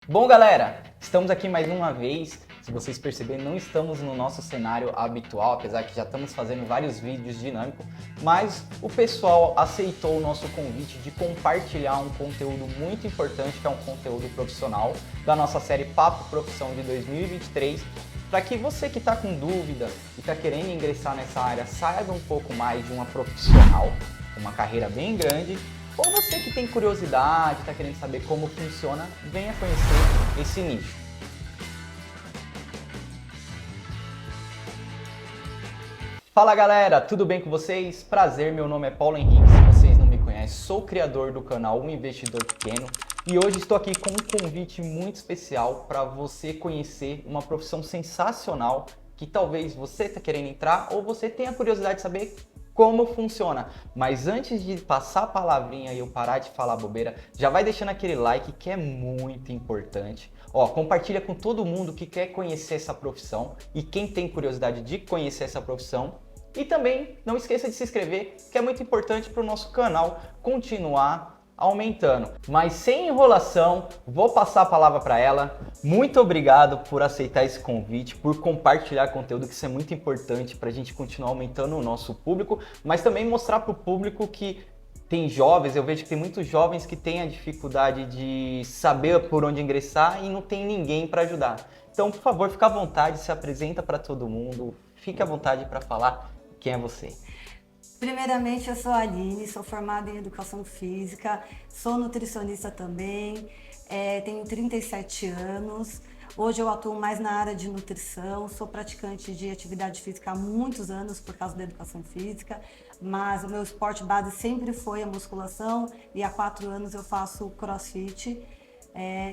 Bom, galera, estamos aqui mais uma vez. Se vocês perceberem, não estamos no nosso cenário habitual, apesar que já estamos fazendo vários vídeos dinâmicos, mas o pessoal aceitou o nosso convite de compartilhar um conteúdo muito importante, que é um conteúdo profissional da nossa série Papo Profissão de 2023, para que você que está com dúvida e está querendo ingressar nessa área saiba um pouco mais de uma profissional, uma carreira bem grande. Ou você que tem curiosidade, está querendo saber como funciona, venha conhecer esse nicho. Fala galera, tudo bem com vocês? Prazer, meu nome é Paulo Henrique, se vocês não me conhecem, sou criador do canal Um Investidor Pequeno e hoje estou aqui com um convite muito especial para você conhecer uma profissão sensacional que talvez você está querendo entrar ou você tenha curiosidade de saber como funciona. Mas antes de passar a palavrinha e eu parar de falar bobeira, já vai deixando aquele like que é muito importante. Ó, compartilha com todo mundo que quer conhecer essa profissão e quem tem curiosidade de conhecer essa profissão. E também não esqueça de se inscrever, que é muito importante para o nosso canal continuar aumentando. Mas sem enrolação, vou passar a palavra para ela. Muito obrigado por aceitar esse convite, por compartilhar conteúdo, que isso é muito importante para a gente continuar aumentando o nosso público, mas também mostrar para o público que tem jovens, eu vejo que tem muitos jovens que têm a dificuldade de saber por onde ingressar e não tem ninguém para ajudar. Então, por favor, fica à vontade, se apresenta para todo mundo, fique à vontade para falar quem é você. Primeiramente, eu sou a Aline, sou formada em Educação Física, sou nutricionista também, tenho 37 anos. Hoje eu atuo mais na área de nutrição, sou praticante de atividade física há muitos anos por causa da Educação Física, mas o meu esporte base sempre foi a musculação e há 4 anos eu faço CrossFit.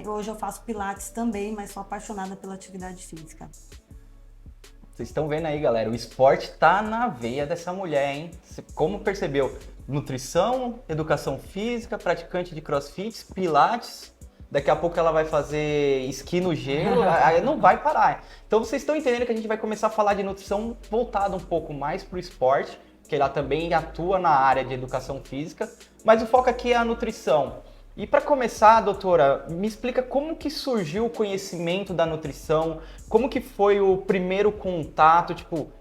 Hoje eu faço Pilates também, mas sou apaixonada pela atividade física. Vocês estão vendo aí, galera, o esporte tá na veia dessa mulher, hein? Como percebeu? Nutrição, educação física, praticante de crossfit, pilates, daqui a pouco ela vai fazer esqui no gelo, aí não vai parar. Então vocês estão entendendo que a gente vai começar a falar de nutrição voltada um pouco mais pro esporte, que ela também atua na área de educação física, mas o foco aqui é a nutrição. E para começar, doutora, me explica como que surgiu o conhecimento da nutrição, como que foi o primeiro contato, tipo,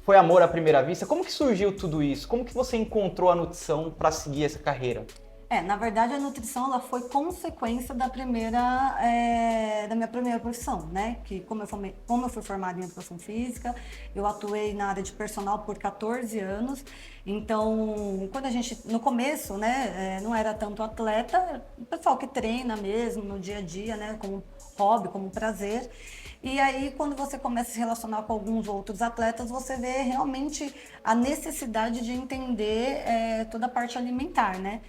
foi amor à primeira vista? Como que surgiu tudo isso? Como que você encontrou a nutrição para seguir essa carreira? Na verdade, a nutrição ela foi consequência da minha primeira profissão, né? Que como eu fui formada em educação física, eu atuei na área de personal por 14 anos. Então, quando a gente, no começo, né, não era tanto atleta, o pessoal que treina mesmo no dia a dia, né, como hobby, como prazer. E aí, quando você começa a se relacionar com alguns outros atletas, você vê realmente a necessidade de entender toda a parte alimentar, né?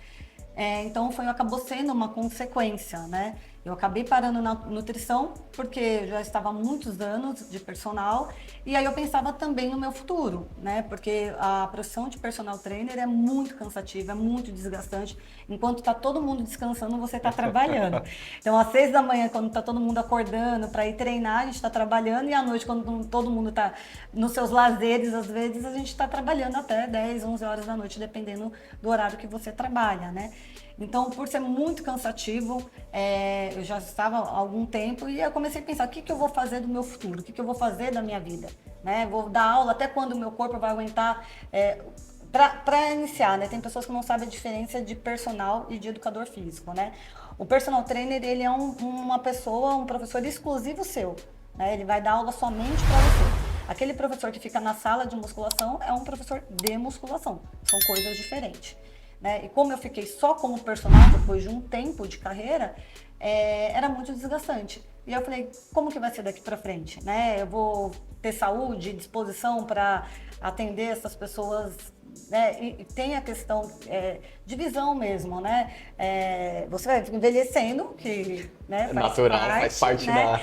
Então acabou sendo uma consequência, né? Eu acabei parando na nutrição porque eu já estava há muitos anos de personal e aí eu pensava também no meu futuro, né? Porque a profissão de personal trainer é muito cansativa, é muito desgastante. Enquanto está todo mundo descansando, você está trabalhando. Então, às 6 da manhã, quando está todo mundo acordando para ir treinar, a gente está trabalhando e à noite, quando todo mundo está nos seus lazeres, às vezes a gente está trabalhando até 10, 11 horas da noite, dependendo do horário que você trabalha, né? Então, por ser muito cansativo, eu já estava há algum tempo e eu comecei a pensar o que eu vou fazer do meu futuro, o que eu vou fazer da minha vida, né? Vou dar aula até quando o meu corpo vai aguentar. Para iniciar, né? Tem pessoas que não sabem a diferença de personal e de educador físico, né? O personal trainer, ele é uma pessoa, um professor exclusivo seu, né? Ele vai dar aula somente para você. Aquele professor que fica na sala de musculação é um professor de musculação, são coisas diferentes. Né? E como eu fiquei só como personal depois de um tempo de carreira, era muito desgastante. E eu falei, como que vai ser daqui para frente? Né? Eu vou ter saúde e disposição para atender essas pessoas, né? E tem a questão de visão mesmo, né? Você vai envelhecendo, que né, É natural, faz parte né? da...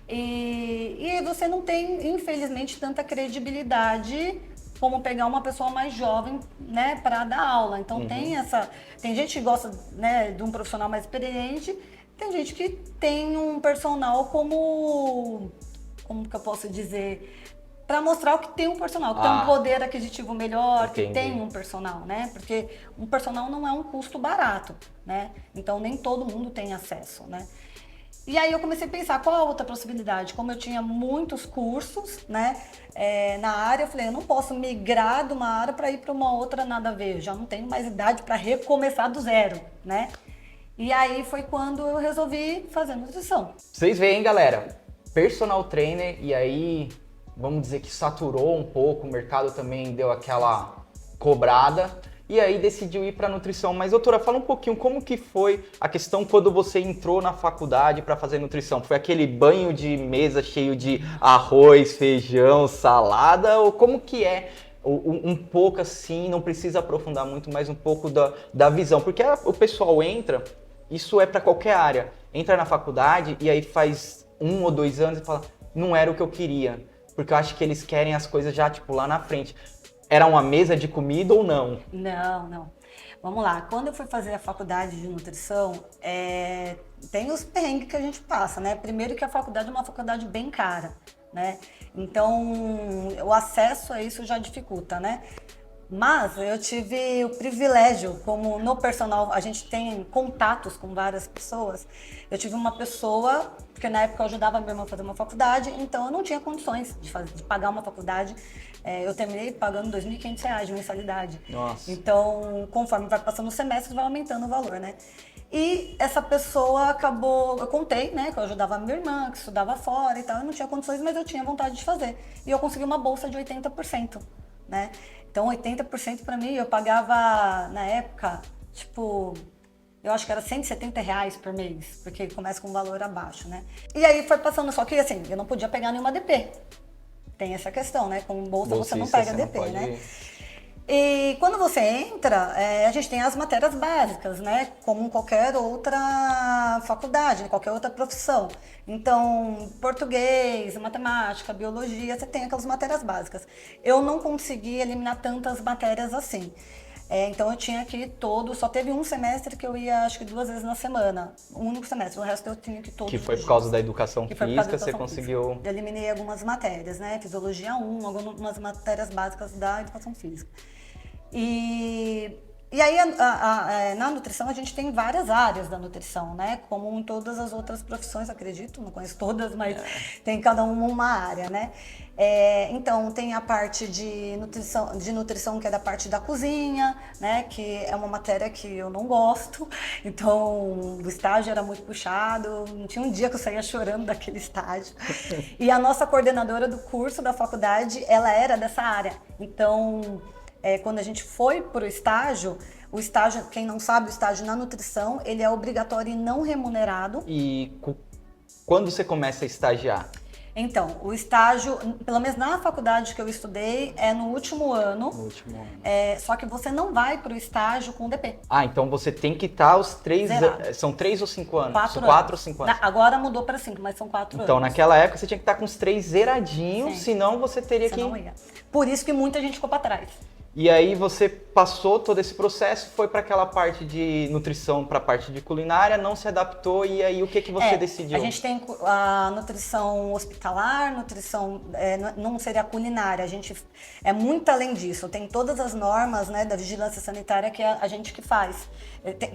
E você não tem, infelizmente, tanta credibilidade como pegar uma pessoa mais jovem, né, para dar aula. Então tem gente que gosta, né, de um profissional mais experiente, tem gente que tem um personal como que eu posso dizer, para mostrar o que tem um personal, que tem um poder aquisitivo melhor, entendi. que tem um personal, né? Porque um personal não é um custo barato, né? Então nem todo mundo tem acesso, né? E aí eu comecei a pensar qual a outra possibilidade. Como eu tinha muitos cursos, né, na área, eu falei, eu não posso migrar de uma área para ir para uma outra nada a ver. Eu já não tenho mais idade para recomeçar do zero, né? E aí foi quando eu resolvi fazer nutrição. Vocês veem, galera, personal trainer, e aí vamos dizer que saturou um pouco, o mercado também deu aquela cobrada. E aí decidiu ir para nutrição. Mas, doutora, fala um pouquinho como que foi a questão quando você entrou na faculdade para fazer nutrição. Foi aquele banho de mesa cheio de arroz, feijão, salada? Ou como que é um pouco assim, não precisa aprofundar muito, mas um pouco da visão? Porque o pessoal entra, isso é para qualquer área, entra na faculdade e aí faz 1 ou 2 anos e fala, não era o que eu queria. Porque eu acho que eles querem as coisas já, tipo, lá na frente. Era uma mesa de comida ou não? Não. Vamos lá, quando eu fui fazer a faculdade de nutrição, tem os perrengues que a gente passa, né? Primeiro que a faculdade é uma faculdade bem cara, né? Então, o acesso a isso já dificulta, né? Mas eu tive o privilégio, como no personal a gente tem contatos com várias pessoas, eu tive uma pessoa, porque na época eu ajudava a minha irmã a fazer uma faculdade, então eu não tinha condições de pagar uma faculdade. Eu terminei pagando R$ 2.500 de mensalidade. Nossa. Então, conforme vai passando o semestre, vai aumentando o valor, né? E essa pessoa acabou, eu contei, né, que eu ajudava a minha irmã, que estudava fora e tal, eu não tinha condições, mas eu tinha vontade de fazer. E eu consegui uma bolsa de 80%, né? Então, 80% para mim, eu pagava, na época, tipo, eu acho que era R$ 170 por mês, porque começa com um valor abaixo, né? E aí foi passando, só que assim, eu não podia pegar nenhuma DP. Tem essa questão, né? Com bolsa você não pega DP, né? E quando você entra, a gente tem as matérias básicas, né? Como qualquer outra faculdade, qualquer outra profissão. Então, português, matemática, biologia, você tem aquelas matérias básicas. Eu não consegui eliminar tantas matérias assim. Então eu tinha que só teve um semestre que eu ia acho que 2 vezes na semana, um único semestre, o resto eu tinha que todos Que foi os por causa dias. da educação física, você conseguiu... Eu eliminei algumas matérias, né, Fisiologia 1, algumas matérias básicas da educação física. E aí, na nutrição, a gente tem várias áreas da nutrição, né? Como em todas as outras profissões, acredito, não conheço todas, mas tem cada uma área, né? Então, tem a parte de nutrição, que é da parte da cozinha, né? Que é uma matéria que eu não gosto. Então, o estágio era muito puxado, não tinha um dia que eu saía chorando daquele estágio. E a nossa coordenadora do curso da faculdade, ela era dessa área. Então... quando a gente foi para o estágio, quem não sabe, o estágio na nutrição, ele é obrigatório e não remunerado. E quando você começa a estagiar? Então, o estágio, pelo menos na faculdade que eu estudei, é no último ano. No último ano. Só que você não vai para o estágio com DP. Ah, então você tem que estar os 3 anos. São 3 ou 5 anos? 4 ou 5 anos. Agora mudou para 5, mas são 4 anos. Então, naquela época você tinha que estar com os 3 zeradinhos, senão você teria que... Não ia. Por isso que muita gente ficou para trás. E aí você passou todo esse processo, foi para aquela parte de nutrição, para a parte de culinária, não se adaptou, e aí o que você decidiu? A gente tem a nutrição hospitalar, nutrição, não seria culinária, é muito além disso, tem todas as normas, né, da vigilância sanitária que é a gente que faz.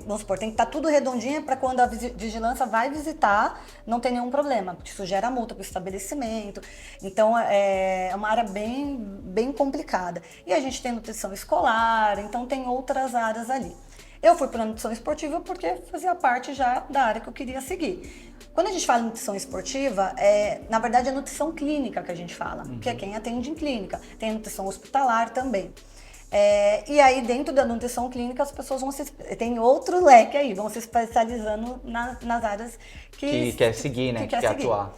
Vamos supor, tem que estar tudo redondinho para quando a vigilância vai visitar, não tem nenhum problema, porque isso gera multa para o estabelecimento. Então, é uma área bem, bem complicada. E a gente tem nutrição escolar, então tem outras áreas ali. Eu fui para a nutrição esportiva porque fazia parte já da área que eu queria seguir. Quando a gente fala em nutrição esportiva, na verdade é nutrição clínica que a gente fala, que é quem atende em clínica. Tem a nutrição hospitalar também. E aí, dentro da nutrição clínica, as pessoas tem outro leque aí, vão se especializando nas áreas que quer seguir, né? Que quer atuar.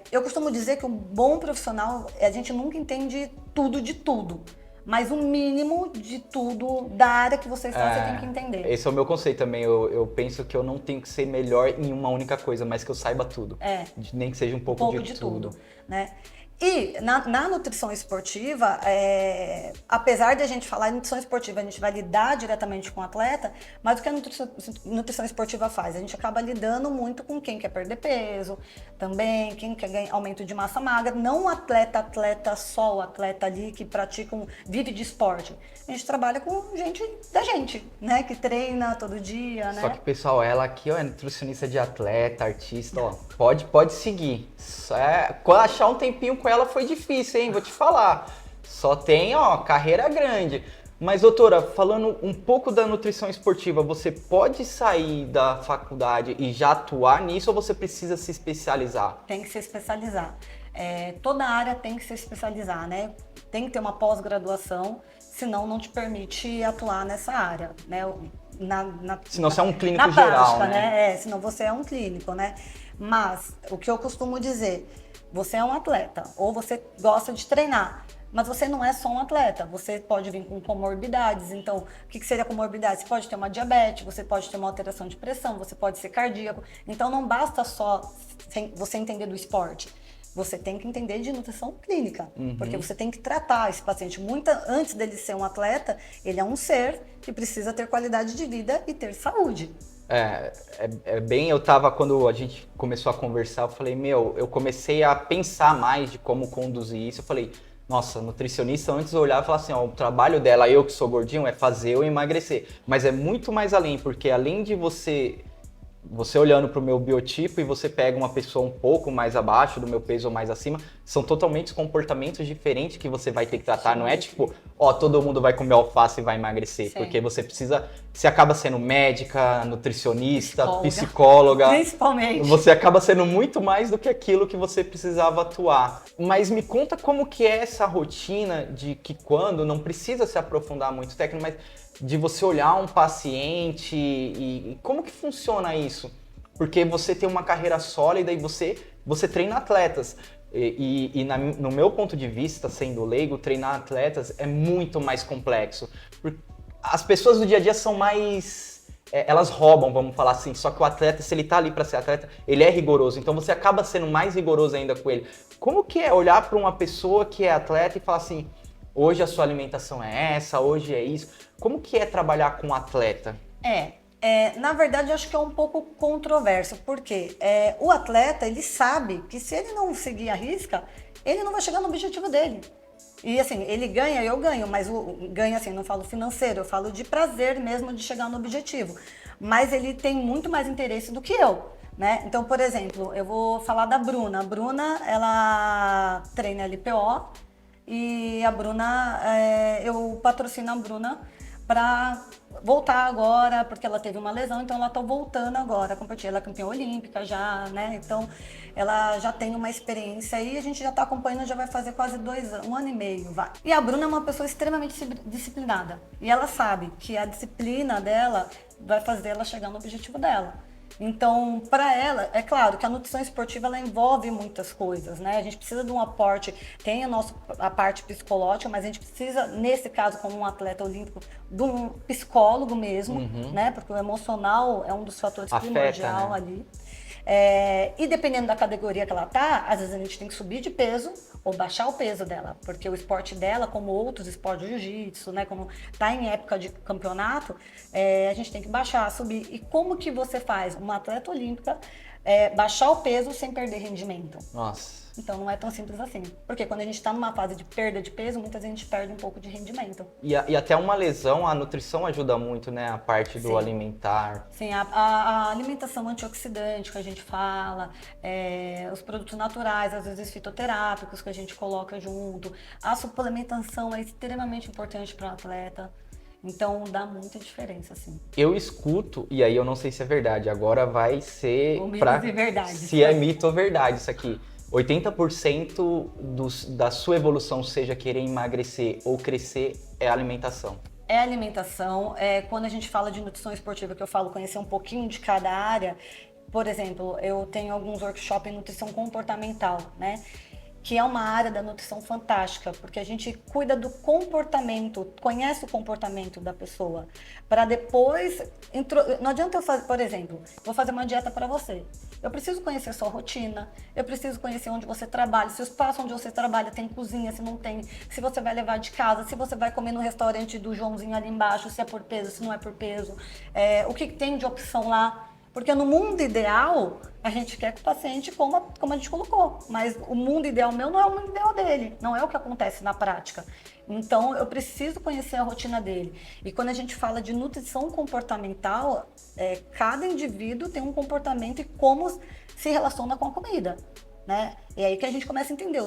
Eu costumo dizer que um bom profissional, a gente nunca entende tudo de tudo. Mas o mínimo de tudo da área que você está, você tem que entender. Esse é o meu conceito também. Eu penso que eu não tenho que ser melhor em uma única coisa, mas que eu saiba tudo. Nem que seja um pouco de tudo. Né? E na nutrição esportiva, apesar de a gente falar em nutrição esportiva, a gente vai lidar diretamente com o atleta, mas o que a nutrição esportiva faz? A gente acaba lidando muito com quem quer perder peso, também quem quer ganhar aumento de massa magra, não o atleta só, o atleta ali que pratica, vive de esporte. A gente trabalha com gente da gente, né? Que treina todo dia, né? Só que, pessoal, ela aqui, ó, é nutricionista de atleta, artista, ó, pode seguir. Achar um tempinho com ela foi difícil, hein? Vou te falar. Só tem, ó, carreira grande. Mas, doutora, falando um pouco da nutrição esportiva, você pode sair da faculdade e já atuar nisso ou você precisa se especializar? Tem que se especializar. Toda área tem que se especializar, né? Tem que ter uma pós-graduação, senão não te permite atuar nessa área, né? Senão você é um clínico na geral, prática, né? Senão você é um clínico, né? Mas, o que eu costumo dizer, você é um atleta, ou você gosta de treinar, mas você não é só um atleta, você pode vir com comorbidades. Então, o que seria comorbidade? Você pode ter uma diabetes, você pode ter uma alteração de pressão, você pode ser cardíaco. Então, não basta só você entender do esporte. Você tem que entender de nutrição clínica, porque você tem que tratar esse paciente. Antes dele ser um atleta, ele é um ser que precisa ter qualidade de vida e ter saúde. Quando a gente começou a conversar, eu falei, eu comecei a pensar mais de como conduzir isso. Eu falei, nossa, nutricionista, antes eu olhava e falava assim, ó, o trabalho dela, eu que sou gordinho, é fazer eu emagrecer. Mas é muito mais além, porque além de você olhando para o meu biotipo e você pega uma pessoa um pouco mais abaixo do meu peso ou mais acima, são totalmente comportamentos diferentes que você vai ter que tratar. Sim. Não é tipo, todo mundo vai comer alface e vai emagrecer. Sim. Porque você acaba sendo médica, nutricionista, psicóloga. Principalmente. Você acaba sendo muito mais do que aquilo que você precisava atuar. Mas me conta como que é essa rotina de que quando, não precisa se aprofundar muito técnico, mas de você olhar um paciente e como que funciona isso? Porque você tem uma carreira sólida e você treina atletas. No meu ponto de vista, sendo leigo, treinar atletas é muito mais complexo. As pessoas do dia a dia são mais... elas roubam, vamos falar assim. Só que o atleta, se ele tá ali para ser atleta, ele é rigoroso. Então você acaba sendo mais rigoroso ainda com ele. Como que é olhar para uma pessoa que é atleta e falar assim, hoje a sua alimentação é essa, hoje é isso? Como que é trabalhar com um atleta? Na verdade, eu acho que é um pouco controverso, porque o atleta, ele sabe que se ele não seguir a risca, ele não vai chegar no objetivo dele. E assim, ele ganha, eu ganho, mas ganho assim, não falo financeiro, eu falo de prazer mesmo de chegar no objetivo. Mas ele tem muito mais interesse do que eu, né? Então, por exemplo, eu vou falar da Bruna. A Bruna, ela treina LPO e a Bruna, eu patrocino a Bruna para voltar agora, porque ela teve uma lesão, então ela tá voltando agora a competir. Ela é campeã olímpica já, né? Então ela já tem uma experiência aí, a gente já tá acompanhando, já vai fazer quase 2 anos, 1 ano e meio, vai. E a Bruna é uma pessoa extremamente disciplinada. E ela sabe que a disciplina dela vai fazer ela chegar no objetivo dela. Então, para ela, é claro que a nutrição esportiva ela envolve muitas coisas, né? A gente precisa de um aporte, tem a parte psicológica, mas a gente precisa, nesse caso, como um atleta olímpico, de um psicólogo mesmo, né? Porque o emocional é um dos fatores primordiais, né? Ali. E dependendo da categoria que ela tá, às vezes a gente tem que subir de peso ou baixar o peso dela, porque o esporte dela, como outros esportes de jiu-jitsu, né, como tá em época de campeonato, a gente tem que baixar, subir. E como que você faz uma atleta olímpica baixar o peso sem perder rendimento? Nossa. Então não é tão simples assim. Porque quando a gente está numa fase de perda de peso, muitas vezes a gente perde um pouco de rendimento. E até uma lesão, a nutrição ajuda muito, né? A parte do alimentar. Sim, a alimentação antioxidante que a gente fala, os produtos naturais, às vezes fitoterápicos que a gente coloca junto. A suplementação é extremamente importante para o atleta. Então dá muita diferença, assim. Eu escuto, e aí eu não sei se é verdade, agora vai ser... Mito e verdade. Se é mito ou verdade isso aqui. 80% da sua evolução, seja querer emagrecer ou crescer, é alimentação. É alimentação. Quando a gente fala de nutrição esportiva, que eu falo conhecer um pouquinho de cada área, por exemplo, eu tenho alguns workshops em nutrição comportamental, né? que é uma área da nutrição fantástica, porque a gente cuida do comportamento, conhece o comportamento da pessoa, para depois... Não adianta eu fazer, por exemplo, vou fazer uma dieta para você. Eu preciso conhecer a sua rotina, eu preciso conhecer onde você trabalha, se o espaço onde você trabalha tem cozinha, se não tem, se você vai levar de casa, se você vai comer no restaurante do Joãozinho ali embaixo, se é por peso, se não é por peso, o que tem de opção lá. Porque no mundo ideal, a gente quer que o paciente coma como a gente colocou. Mas o mundo ideal meu não é o mundo ideal dele. Não é o que acontece na prática. Então, eu preciso conhecer a rotina dele. E quando a gente fala de nutrição comportamental, cada indivíduo tem um comportamento e como se relaciona com a comida. Né? E aí que a gente começa a entender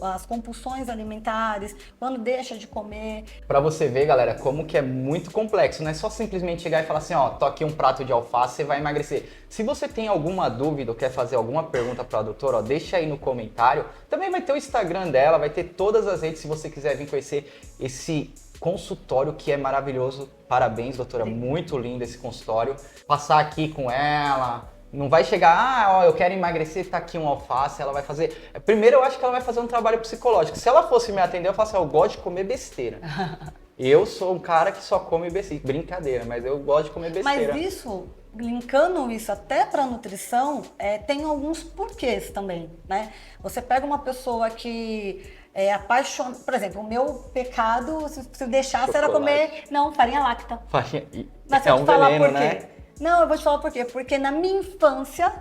as compulsões alimentares, quando deixa de comer. Pra você ver, galera, como que é muito complexo, não é só simplesmente chegar e falar assim, ó, tô aqui um prato de alface, você vai emagrecer. Se você tem alguma dúvida ou quer fazer alguma pergunta pra doutora, ó, deixa aí no comentário. Também vai ter o Instagram dela, vai ter todas as redes se você quiser vir conhecer esse consultório que é maravilhoso. Parabéns, doutora, muito lindo esse consultório. Passar aqui com ela... Não vai chegar, ó, eu quero emagrecer, tá aqui um alface, ela vai fazer... Primeiro, eu acho que ela vai fazer um trabalho psicológico. Se ela fosse me atender, eu falo assim, eu gosto de comer besteira. Eu sou um cara que só come besteira. Brincadeira, mas eu gosto de comer besteira. Mas isso, linkando isso até para nutrição, tem alguns porquês também, né? Você pega uma pessoa que é apaixonada... Por exemplo, o meu pecado, se deixasse, Chocolate. era comer... Não, farinha láctea. Mas É eu vou um te falar veneno, por quê. né? Não, eu vou te falar por quê. Porque na minha infância,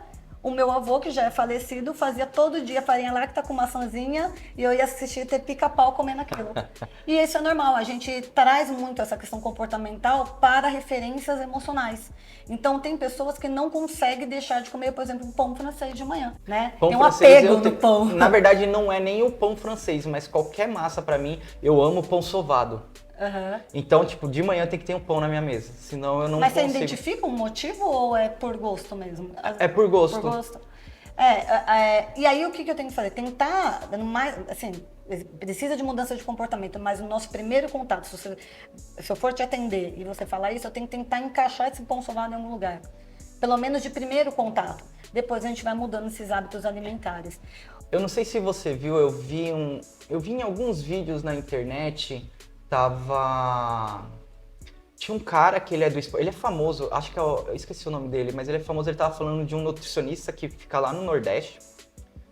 o meu avô, que já é falecido, fazia todo dia farinha láctea com maçãzinha e eu ia assistir ter pica-pau comendo aquilo. E isso é normal, a gente traz muito essa questão comportamental para referências emocionais. Então, tem pessoas que não conseguem deixar de comer, por exemplo, um pão francês de manhã, né? Pão tem um francês, apego no pão. Na verdade, não é nem o pão francês, mas qualquer massa pra mim, eu amo pão sovado. Uhum. Então, tipo, de manhã tem que ter um pão na minha mesa, senão eu não Mas consigo. você identifica um motivo ou é por gosto mesmo? É por gosto. Por gosto. E aí o que eu tenho que fazer? Tentar, mais, assim, precisa de mudança de comportamento, mas o nosso primeiro contato, se eu for te atender e você falar isso, eu tenho que tentar encaixar esse pão sovado em algum lugar. Pelo menos de primeiro contato. Depois a gente vai mudando esses hábitos alimentares. Eu não sei se você viu, eu vi em alguns vídeos na internet, tinha um cara que ele é famoso, acho que eu esqueci o nome dele, mas ele é famoso, ele tava falando de um nutricionista que fica lá no Nordeste,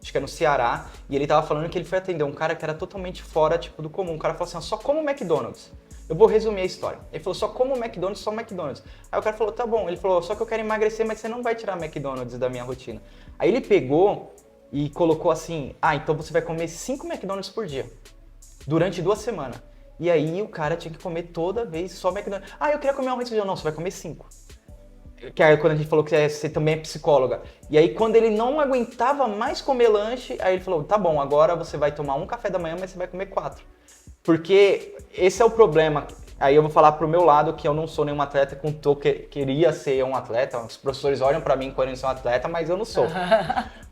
acho que é no Ceará, e ele tava falando que ele foi atender um cara que era totalmente fora, tipo, do comum. O cara falou assim, ó, só como McDonald's. Eu vou resumir a história. Ele falou, só como McDonald's, só McDonald's. Aí o cara falou, tá bom. Ele falou, só que eu quero emagrecer, mas você não vai tirar McDonald's da minha rotina. Aí ele pegou e colocou assim, então você vai comer 5 McDonald's por dia, durante 2 semanas. E aí o cara tinha que comer toda vez só McDonald's. Eu queria comer um arroz e feijão. Não, você vai comer 5. Que aí quando a gente falou que você também é psicóloga. E aí quando ele não aguentava mais comer lanche, aí ele falou, tá bom, agora você vai tomar um café da manhã, mas você vai comer 4. Porque esse é o problema. Aí eu vou falar pro meu lado que eu não sou nenhum atleta, queria ser um atleta. Os professores olham pra mim querendo ser um atleta, mas eu não sou.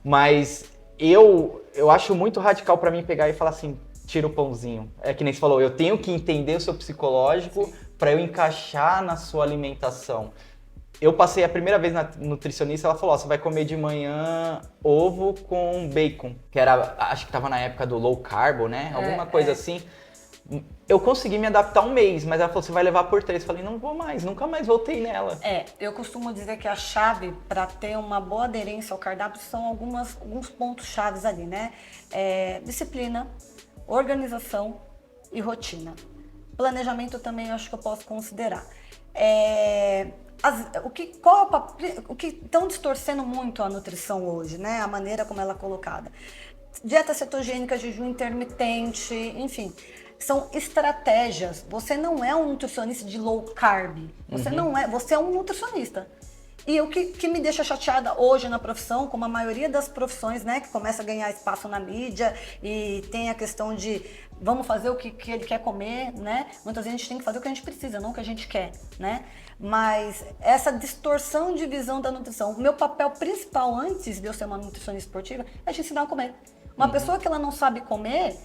Mas eu acho muito radical pra mim pegar e falar assim, tira o pãozinho. É que nem você falou, eu tenho que entender o seu psicológico para eu encaixar na sua alimentação. Eu passei a primeira vez na nutricionista, ela falou, você vai comer de manhã ovo com bacon, que era, acho que tava na época do low carb, né? Alguma coisa assim. Eu consegui me adaptar um mês, mas ela falou, você vai levar por 3. Eu falei, não vou mais, nunca mais voltei nela. Eu costumo dizer que a chave para ter uma boa aderência ao cardápio são alguns pontos chaves ali, né? Disciplina, organização e rotina. Planejamento também eu acho que eu posso considerar. O que estão distorcendo muito a nutrição hoje, né? A maneira como ela é colocada. Dieta cetogênica, jejum intermitente, enfim. São estratégias. Você não é um nutricionista de low carb. Você é um nutricionista. E o que me deixa chateada hoje na profissão, como a maioria das profissões, né, que começa a ganhar espaço na mídia e tem a questão de vamos fazer o que ele quer comer, né? Muitas vezes a gente tem que fazer o que a gente precisa, não o que a gente quer, né? Mas essa distorção de visão da nutrição, o meu papel principal antes de eu ser uma nutricionista esportiva é te ensinar a comer. Uma pessoa que ela não sabe comer,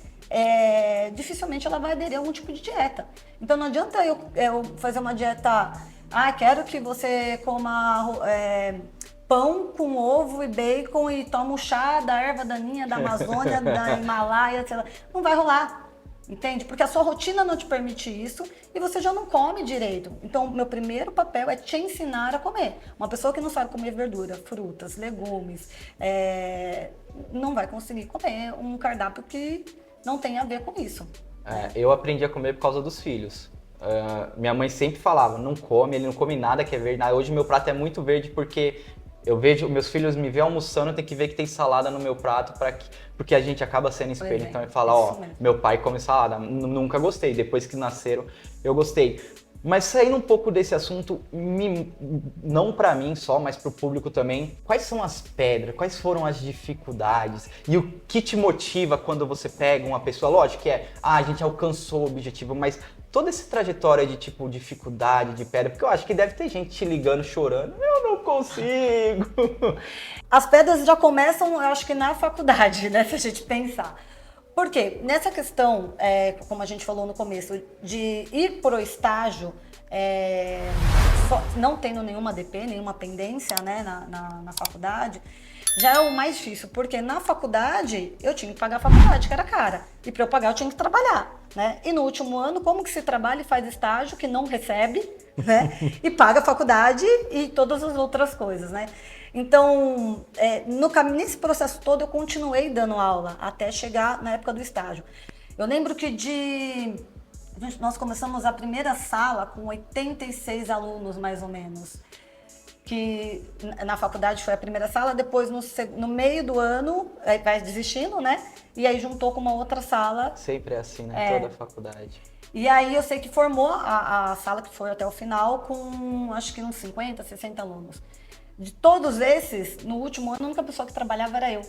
dificilmente ela vai aderir a algum tipo de dieta. Então não adianta eu fazer uma dieta, quero que você coma pão com ovo e bacon e toma um chá da erva daninha da Amazônia, da Himalaia, sei lá. Não vai rolar. Entende? Porque a sua rotina não te permite isso e você já não come direito. Então, meu primeiro papel é te ensinar a comer. Uma pessoa que não sabe comer verdura, frutas, legumes, não vai conseguir comer um cardápio que não tem a ver com isso. Eu aprendi a comer por causa dos filhos. Minha mãe sempre falava, não come, ele não come nada que é verde. Hoje meu prato é muito verde porque eu vejo, meus filhos me veem almoçando, tem que ver que tem salada no meu prato, porque a gente acaba sendo espelho. Então ele fala, meu pai come salada. Nunca gostei, depois que nasceram eu gostei. Mas saindo um pouco desse assunto, não pra mim só, mas pro público também, quais são as pedras, quais foram as dificuldades e o que te motiva quando você pega uma pessoa, lógico que a gente alcançou o objetivo, mas toda essa trajetória de tipo dificuldade, de pedra, porque eu acho que deve ter gente te ligando, chorando, eu não consigo. As pedras já começam, eu acho que na faculdade, né, se a gente pensar. Por quê? Nessa questão, como a gente falou no começo, de ir pro estágio, não tendo nenhuma DP, nenhuma pendência, né, na faculdade, já é o mais difícil, porque na faculdade eu tinha que pagar a faculdade, que era cara, e para eu pagar eu tinha que trabalhar, né? E no último ano, como que se trabalha e faz estágio que não recebe, né? E paga a faculdade e todas as outras coisas, né? Então, nesse processo todo eu continuei dando aula até chegar na época do estágio. Eu lembro que nós começamos a primeira sala com 86 alunos, mais ou menos. Que na faculdade foi a primeira sala, depois no meio do ano vai desistindo, né? E aí juntou com uma outra sala. Sempre é assim, né? Toda a faculdade. E aí eu sei que formou a sala que foi até o final com acho que uns 50, 60 alunos. De todos esses, no último ano, a única pessoa que trabalhava era eu,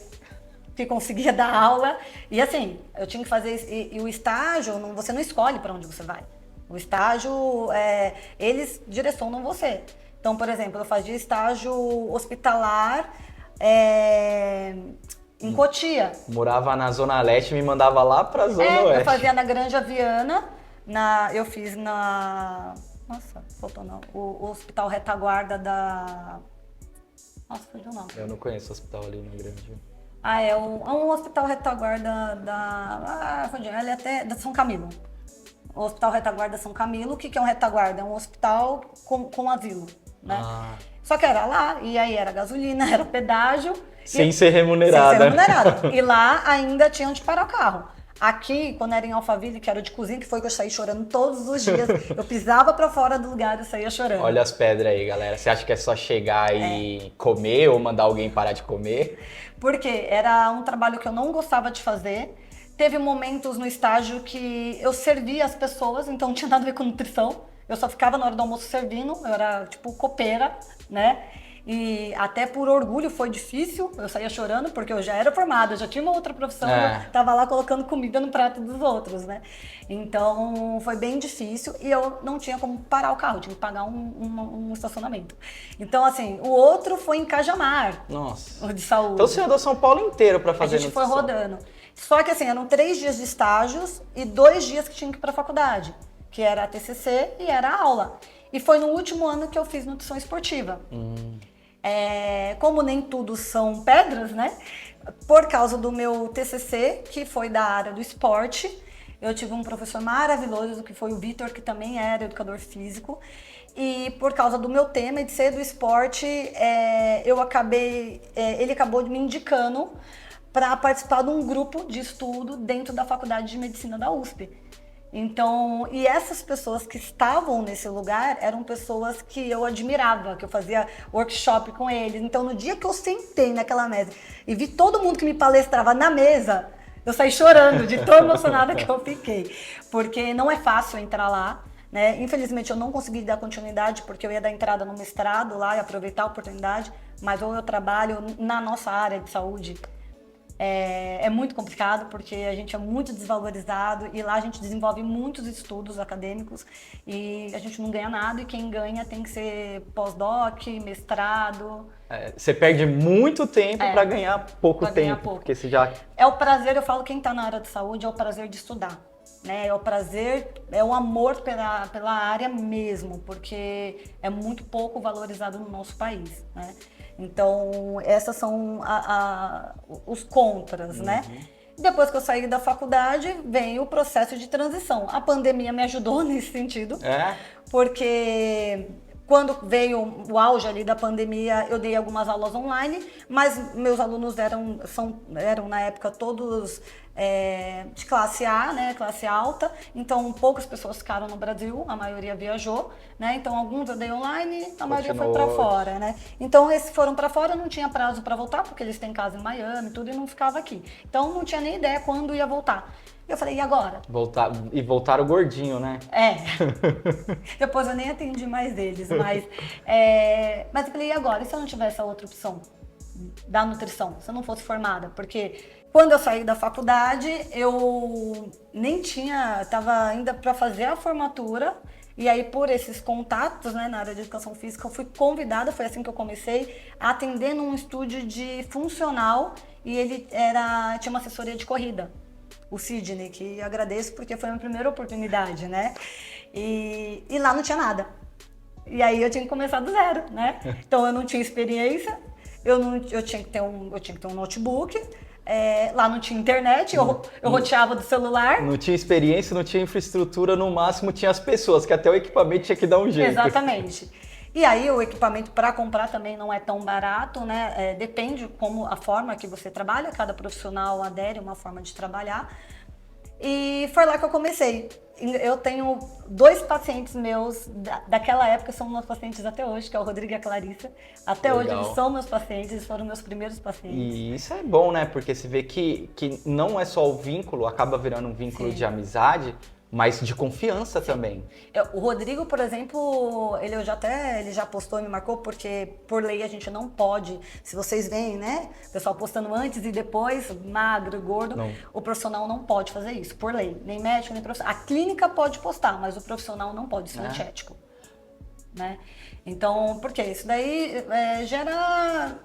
que conseguia dar aula. E assim, eu tinha que fazer... E o estágio, você não escolhe para onde você vai. O estágio, eles direcionam você. Então, por exemplo, eu fazia estágio hospitalar em Cotia. Morava na Zona Leste e me mandava lá pra Zona Oeste. Eu fazia na Granja Viana, eu fiz na... Nossa, faltou não. O Hospital Retaguarda da... Nossa, fugiu não. Eu não conheço o hospital ali na Granja. É um hospital retaguarda ele é até da São Camilo. O Hospital Retaguarda São Camilo. O que é um retaguarda? É um hospital com asilo, né? Só que era lá, e aí era gasolina, era pedágio. Sem ser remunerada. Sem ser remunerada. E lá ainda tinha onde parar o carro. Aqui, quando era em Alphaville, que era de cozinha, que foi que eu saí chorando todos os dias. Eu pisava pra fora do lugar e saía chorando. Olha as pedras aí, galera. Você acha que é só chegar e comer ou mandar alguém parar de comer? Porque era um trabalho que eu não gostava de fazer. Teve momentos no estágio que eu servia as pessoas, então não tinha nada a ver com nutrição. Eu só ficava na hora do almoço servindo, eu era tipo copeira, né? E até por orgulho foi difícil, eu saía chorando porque eu já era formada, eu já tinha uma outra profissão, eu tava lá colocando comida no prato dos outros, né? Então foi bem difícil e eu não tinha como parar o carro, tinha que pagar um estacionamento. Então assim, o outro foi em Cajamar. Nossa. De saúde. Então você andou São Paulo inteiro pra fazer nutrição. A gente nutrição. foi rodando. Só que assim, eram 3 dias de estágios e 2 dias que tinha que ir pra faculdade, que era a TCC e era a aula. E foi no último ano que eu fiz nutrição esportiva. Como nem tudo são pedras, né? Por causa do meu TCC, que foi da área do esporte, eu tive um professor maravilhoso, que foi o Vitor, que também era educador físico. E por causa do meu tema de ser do esporte, ele acabou me indicando para participar de um grupo de estudo dentro da Faculdade de Medicina da USP. Então, e essas pessoas que estavam nesse lugar eram pessoas que eu admirava, que eu fazia workshop com eles. Então, no dia que eu sentei naquela mesa e vi todo mundo que me palestrava na mesa, eu saí chorando de tão emocionada que eu fiquei. Porque não é fácil entrar lá, né? Infelizmente, eu não consegui dar continuidade porque eu ia dar entrada no mestrado lá e aproveitar a oportunidade. Mas ou eu trabalho na nossa área de saúde. É muito complicado porque a gente é muito desvalorizado e lá a gente desenvolve muitos estudos acadêmicos e a gente não ganha nada e quem ganha tem que ser pós-doc, mestrado. Você perde muito tempo para ganhar pouco tempo. Porque você já... É o prazer, eu falo, quem está na área de saúde é o prazer de estudar. Né? É o prazer, é o amor pela área mesmo, porque é muito pouco valorizado no nosso país, né? Então, essas são os contras, né? Depois que eu saí da faculdade, vem o processo de transição. A pandemia me ajudou nesse sentido, porque quando veio o auge ali da pandemia, eu dei algumas aulas online, mas meus alunos eram na época todos de classe A, né, classe alta, então poucas pessoas ficaram no Brasil, a maioria viajou, né, então alguns eu dei online, a maioria foi para fora, né, então esses foram para fora, não tinha prazo para voltar, porque eles têm casa em Miami, tudo, e não ficava aqui, então não tinha nem ideia quando ia voltar. Eu falei, e agora? Voltaram gordinho, né? Depois eu nem atendi mais eles, mas eu falei, e agora? E se eu não tivesse a outra opção da nutrição? Se eu não fosse formada? Porque quando eu saí da faculdade, eu nem tinha, estava ainda para fazer a formatura, e aí por esses contatos, né, na área de educação física, eu fui convidada, foi assim que eu comecei, a atender num estúdio de funcional, e ele tinha uma assessoria de corrida. O Sidney, que agradeço porque foi a minha primeira oportunidade, né? E lá não tinha nada. E aí eu tinha que começar do zero, né? Então eu não tinha experiência, eu tinha que ter um notebook, lá não tinha internet, eu roteava do celular. Não tinha experiência, não tinha infraestrutura, no máximo tinha as pessoas, que até o equipamento tinha que dar um jeito. Exatamente. E aí o equipamento para comprar também não é tão barato, né? Depende como a forma que você trabalha, cada profissional adere a uma forma de trabalhar. E foi lá que eu comecei. Eu tenho 2 pacientes meus daquela época, são meus pacientes até hoje, que é o Rodrigo e a Clarissa. Até Legal. hoje eles são meus pacientes, eles foram meus primeiros pacientes. E isso é bom, né? Porque você vê que não é só o vínculo, acaba virando um vínculo Sim. de amizade, mas de confiança também. O Rodrigo, por exemplo, ele já postou e me marcou, porque por lei a gente não pode, se vocês veem, né, o pessoal postando antes e depois, magro, gordo, o profissional não pode fazer isso, por lei, nem médico, nem profissional. A clínica pode postar, mas o profissional não pode, isso é antiético, né? Então, por quê? Isso daí gera...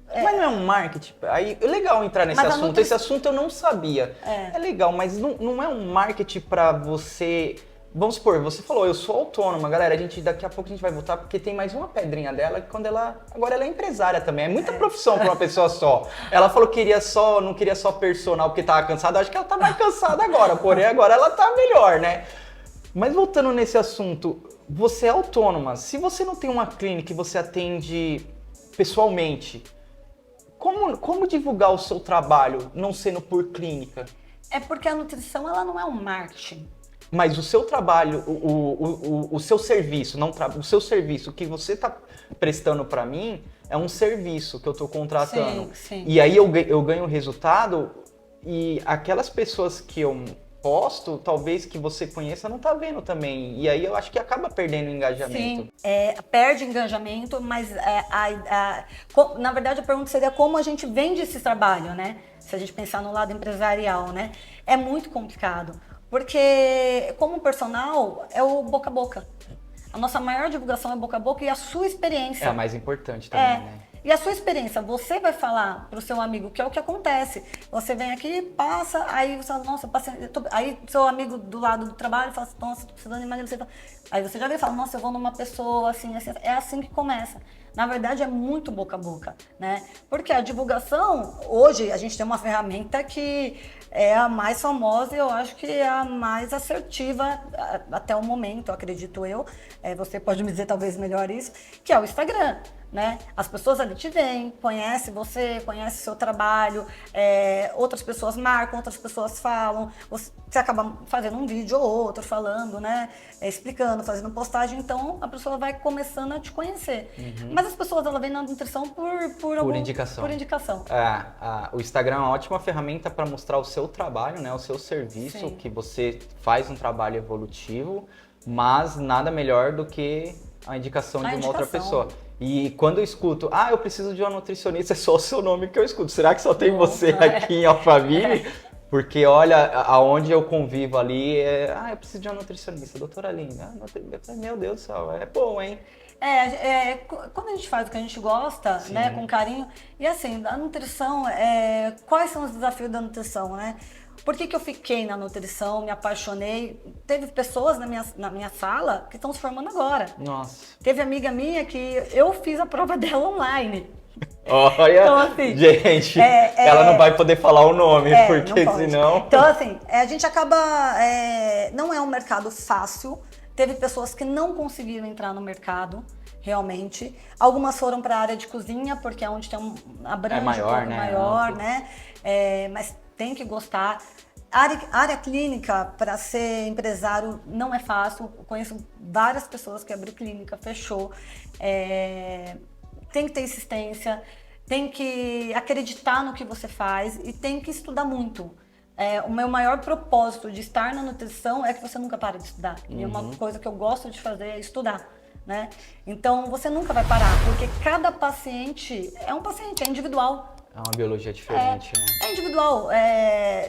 Mas não é um marketing? Aí, é legal entrar nesse assunto. Esse assunto eu não sabia. É legal, mas não é um marketing pra você... Vamos supor, você falou, eu sou autônoma, galera. Daqui a pouco a gente vai voltar, porque tem mais uma pedrinha dela, que agora ela é empresária também. É muita profissão pra uma pessoa só. Ela falou que não queria só personal porque tava cansada. Acho que ela tá mais cansada agora, porém agora ela tá melhor, né? Mas voltando nesse assunto, você é autônoma. Se você não tem uma clínica e você atende pessoalmente... Como divulgar o seu trabalho não sendo por clínica? É porque a nutrição ela não é um marketing. Mas o seu trabalho, o seu serviço, o seu serviço que você está prestando para mim é um serviço que eu estou contratando. Sim. E aí eu ganho resultado e aquelas pessoas que eu posto, talvez que você conheça, não tá vendo também. E aí eu acho que acaba perdendo engajamento. Sim, perde engajamento, mas na verdade a pergunta seria como a gente vende esse trabalho, né? Se a gente pensar no lado empresarial, né? É muito complicado, porque como personal é o boca a boca. A nossa maior divulgação é boca a boca e a sua experiência. É a mais importante também, né? E a sua experiência, você vai falar pro seu amigo, que é o que acontece. Você vem aqui, passa, aí você fala, nossa, aí seu amigo do lado do trabalho fala assim, nossa, tô precisando emagrecer. Aí você já vem e fala, nossa, eu vou numa pessoa assim, assim. É assim que começa. Na verdade, é muito boca a boca, né? Porque a divulgação, hoje, a gente tem uma ferramenta que é a mais famosa e eu acho que é a mais assertiva até o momento, acredito eu. Você pode me dizer talvez melhor isso, que é o Instagram. Né? As pessoas ali te veem, conhecem você, conhecem o seu trabalho, outras pessoas marcam, outras pessoas falam, você acaba fazendo um vídeo ou outro falando, né? Explicando, fazendo postagem, então a pessoa vai começando a te conhecer. Mas as pessoas elas vêm na nutrição por indicação. Por indicação. O Instagram é uma ótima ferramenta para mostrar o seu trabalho, né? O seu serviço, Sim. Que você faz um trabalho evolutivo, mas nada melhor do que a indicação de uma outra pessoa. E quando eu escuto, eu preciso de uma nutricionista, é só o seu nome que eu escuto. Será que só tem você aqui em Alphaville? Porque olha, aonde eu convivo ali, eu preciso de uma nutricionista, doutora Linda. Meu Deus do céu, é bom, hein? Quando a gente faz o que a gente gosta, né, com carinho, e assim, a nutrição, quais são os desafios da nutrição, né? Por que eu fiquei na nutrição, me apaixonei? Teve pessoas na minha sala que estão se formando agora. Nossa. Teve amiga minha que eu fiz a prova dela online. Olha, Então, assim, gente, ela não vai poder falar o nome, porque não pode. senão... Então, assim, a gente acaba... não é um mercado fácil. Teve pessoas que não conseguiram entrar no mercado, realmente. Algumas foram para a área de cozinha, porque é onde tem abrange maior, um pouco né? maior, né? Mas tem que gostar. Área clínica, para ser empresário, não é fácil. Eu conheço várias pessoas que abriu clínica, fechou. Tem que ter insistência, tem que acreditar no que você faz e tem que estudar muito. O meu maior propósito de estar na nutrição é que você nunca para de estudar. E uma coisa que eu gosto de fazer é estudar, né? Então, você nunca vai parar, porque cada paciente é um paciente, é individual. É uma biologia diferente, né? É individual.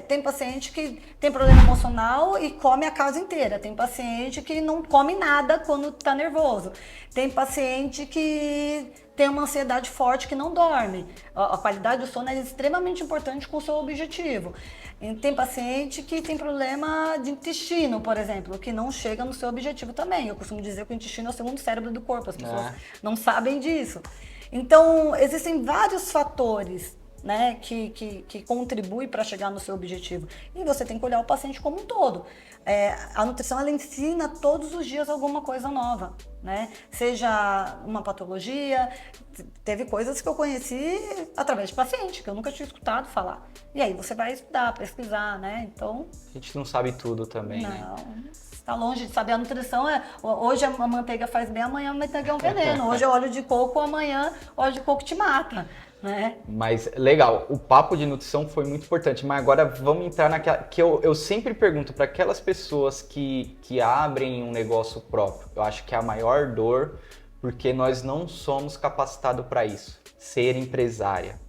Tem paciente que tem problema emocional e come a casa inteira. Tem paciente que não come nada quando está nervoso. Tem paciente que tem uma ansiedade forte que não dorme. A qualidade do sono é extremamente importante com o seu objetivo. E tem paciente que tem problema de intestino, por exemplo, que não chega no seu objetivo também. Eu costumo dizer que o intestino é o segundo cérebro do corpo. As pessoas não sabem disso. Então, existem vários fatores, né, que contribuem para chegar no seu objetivo. E você tem que olhar o paciente como um todo. A nutrição, ela ensina todos os dias alguma coisa nova, né? Seja uma patologia, teve coisas que eu conheci através de paciente, que eu nunca tinha escutado falar. E aí você vai estudar, pesquisar, né? Então... A gente não sabe tudo também, né? Não, está longe de saber. A nutrição hoje a manteiga faz bem, amanhã a manteiga é um veneno. Hoje é óleo de coco, amanhã óleo de coco te mata, né? Mas legal, o papo de nutrição foi muito importante, mas agora vamos entrar naquela que eu sempre pergunto para aquelas pessoas que abrem um negócio próprio. Eu acho que é a maior dor, porque nós não somos capacitados para isso, ser empresária.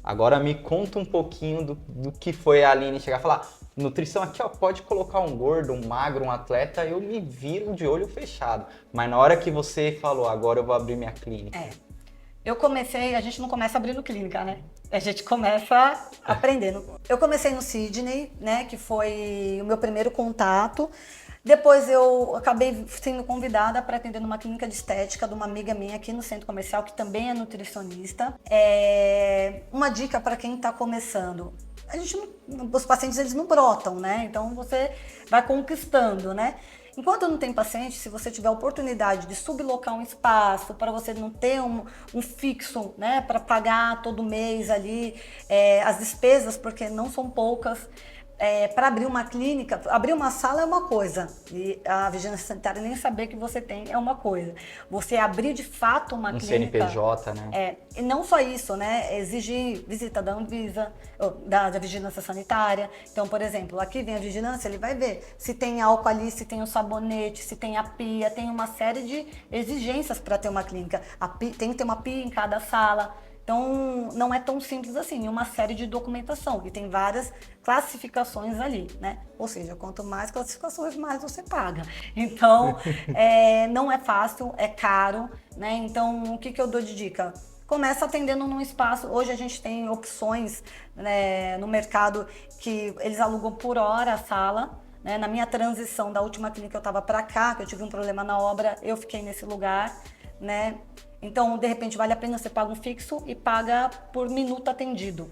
Agora me conta um pouquinho do que foi a Aline chegar e falar: nutrição aqui, ó, pode colocar um gordo, um magro, um atleta, eu me viro de olho fechado. Mas na hora que você falou, agora eu vou abrir minha clínica. Eu comecei, a gente não começa abrindo clínica, né? A gente começa aprendendo. Eu comecei no Sydney, né, que foi o meu primeiro contato. Depois eu acabei sendo convidada para atender numa clínica de estética de uma amiga minha aqui no centro comercial, que também é nutricionista. Uma dica para quem está começando: os pacientes, eles não brotam, né? Então você vai conquistando, né? Enquanto não tem paciente, se você tiver a oportunidade de sublocar um espaço para você não ter um fixo, né, para pagar todo mês ali as despesas, porque não são poucas. Para abrir uma clínica, abrir uma sala é uma coisa, e a vigilância sanitária nem saber que você tem é uma coisa. Você abrir de fato uma clínica... CNPJ, né? E não só isso, né? Exigir visita da Anvisa, da vigilância sanitária. Então, por exemplo, aqui vem a vigilância, ele vai ver se tem álcool ali, se tem o sabonete, se tem a pia, tem uma série de exigências para ter uma clínica. Tem que ter uma pia em cada sala. Então, não é tão simples assim, é uma série de documentação, e tem várias classificações ali, né? Ou seja, quanto mais classificações, mais você paga. Então, não é fácil, é caro, né? Então, o que eu dou de dica? Começa atendendo num espaço. Hoje a gente tem opções, né, no mercado que eles alugam por hora a sala. Né? Na minha transição da última clínica que eu estava para cá, que eu tive um problema na obra, eu fiquei nesse lugar, né? Então, de repente, vale a pena você pagar um fixo e paga por minuto atendido.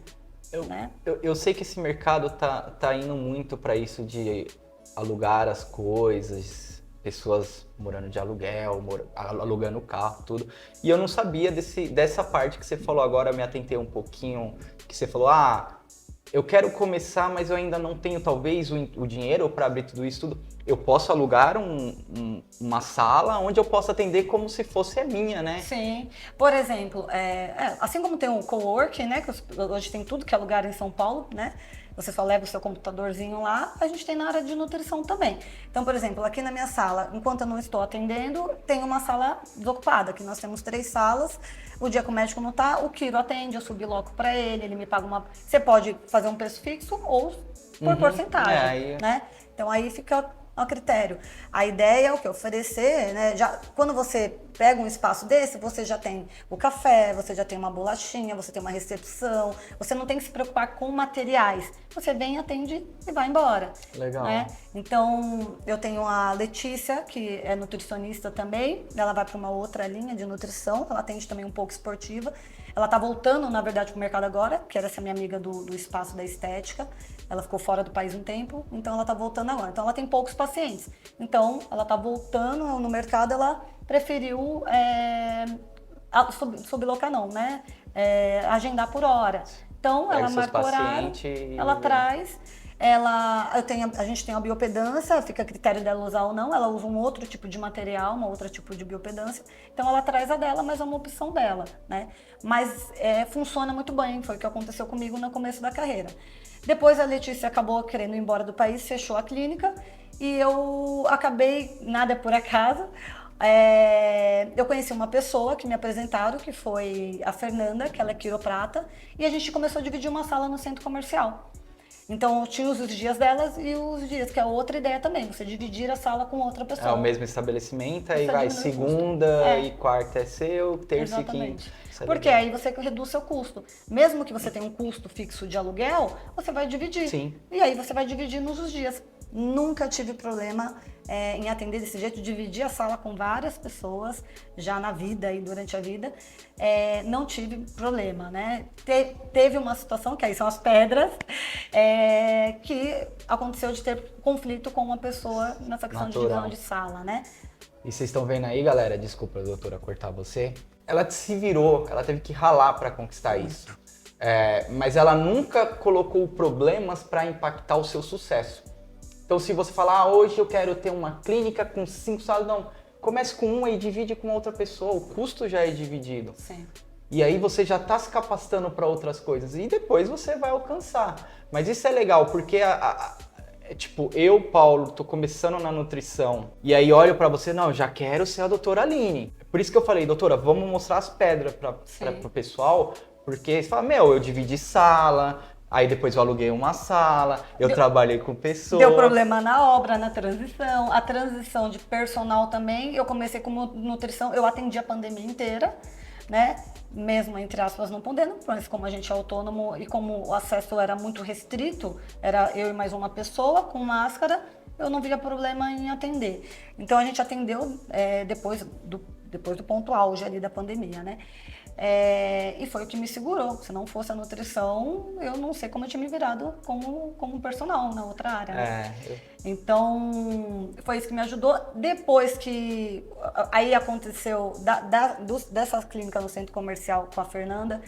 Eu sei que esse mercado tá indo muito para isso de alugar as coisas, pessoas morando de aluguel, alugando carro, tudo. E eu não sabia dessa parte que você falou agora, me atentei um pouquinho, que você falou: eu quero começar, mas eu ainda não tenho talvez o dinheiro para abrir tudo isso tudo. Eu posso alugar uma sala onde eu possa atender como se fosse a minha, né? Sim. Por exemplo, assim como tem o coworking, né? Que hoje tem tudo que é lugar em São Paulo, né? Você só leva o seu computadorzinho lá, a gente tem na área de nutrição também. Então, por exemplo, aqui na minha sala, enquanto eu não estou atendendo, tem uma sala desocupada, que nós temos 3 salas. O dia que o médico não está, o Quiro atende, eu subloco para ele me paga uma... Você pode fazer um preço fixo ou por porcentagem, né? Então aí fica a critério. A ideia é o que? Oferecer, né? Quando você pega um espaço desse, você já tem o café, você já tem uma bolachinha, você tem uma recepção, você não tem que se preocupar com materiais. Você vem, atende e vai embora. Legal. Né? Então, eu tenho a Letícia, que é nutricionista também, ela vai para uma outra linha de nutrição, ela atende também um pouco esportiva. Ela tá voltando, na verdade, pro mercado agora, que era essa minha amiga do espaço da estética. Ela ficou fora do país um tempo, então ela tá voltando agora. Então ela tem poucos pacientes. Então ela tá voltando no mercado, ela preferiu sublocar não, né? Agendar por hora. Então ela marca horário, ela traz. A gente tem a biopedância, fica a critério dela usar ou não, ela usa um outro tipo de material, um outro tipo de biopedância, então ela traz a dela, mas é uma opção dela, né? Mas funciona muito bem, foi o que aconteceu comigo no começo da carreira. Depois a Letícia acabou querendo ir embora do país, fechou a clínica e eu acabei, nada por acaso, eu conheci uma pessoa que me apresentaram, que foi a Fernanda, que ela é quiroprata, e a gente começou a dividir uma sala no centro comercial. Então, tinha os dias delas e os dias, que é outra ideia também, você dividir a sala com outra pessoa. É o mesmo estabelecimento, aí vai segunda e quarta é seu, terça e quinta. Porque aí você reduz seu custo. Mesmo que você tenha um custo fixo de aluguel, você vai dividir. Sim. E aí você vai dividir nos dias. Nunca tive problema em atender desse jeito, dividir a sala com várias pessoas, já na vida e durante a vida. Não tive problema, né? Teve uma situação, que aí são as pedras, que aconteceu de ter conflito com uma pessoa nessa questão de divisão de sala, né? E vocês estão vendo aí, galera, desculpa, doutora, cortar você. Ela se virou, ela teve que ralar para conquistar isso. Mas ela nunca colocou problemas para impactar o seu sucesso. Então, se você falar, hoje eu quero ter uma clínica com 5 salas, não, comece com uma e divide com outra pessoa, o custo já é dividido. Sim. E aí você já está se capacitando para outras coisas e depois você vai alcançar. Mas isso é legal, porque tipo, eu, Paulo, tô começando na nutrição e aí olho para você, não, já quero ser a doutora Aline. Por isso que eu falei, doutora, vamos mostrar as pedras para o pessoal, porque você fala, eu dividi sala. Aí depois eu aluguei uma sala, trabalhei com pessoas. Deu problema na obra, na transição. A transição de personal também. Eu comecei como nutrição, eu atendi a pandemia inteira, né? Mesmo, entre aspas, não podendo, mas como a gente é autônomo e como o acesso era muito restrito, era eu e mais uma pessoa com máscara, eu não via problema em atender. Então a gente atendeu depois do ponto auge ali da pandemia, né? E foi o que me segurou. Se não fosse a nutrição, eu não sei como eu tinha me virado como personal na outra área. Né? Então, foi isso que me ajudou. Depois que aí aconteceu dessa clínica no centro comercial com a Fernanda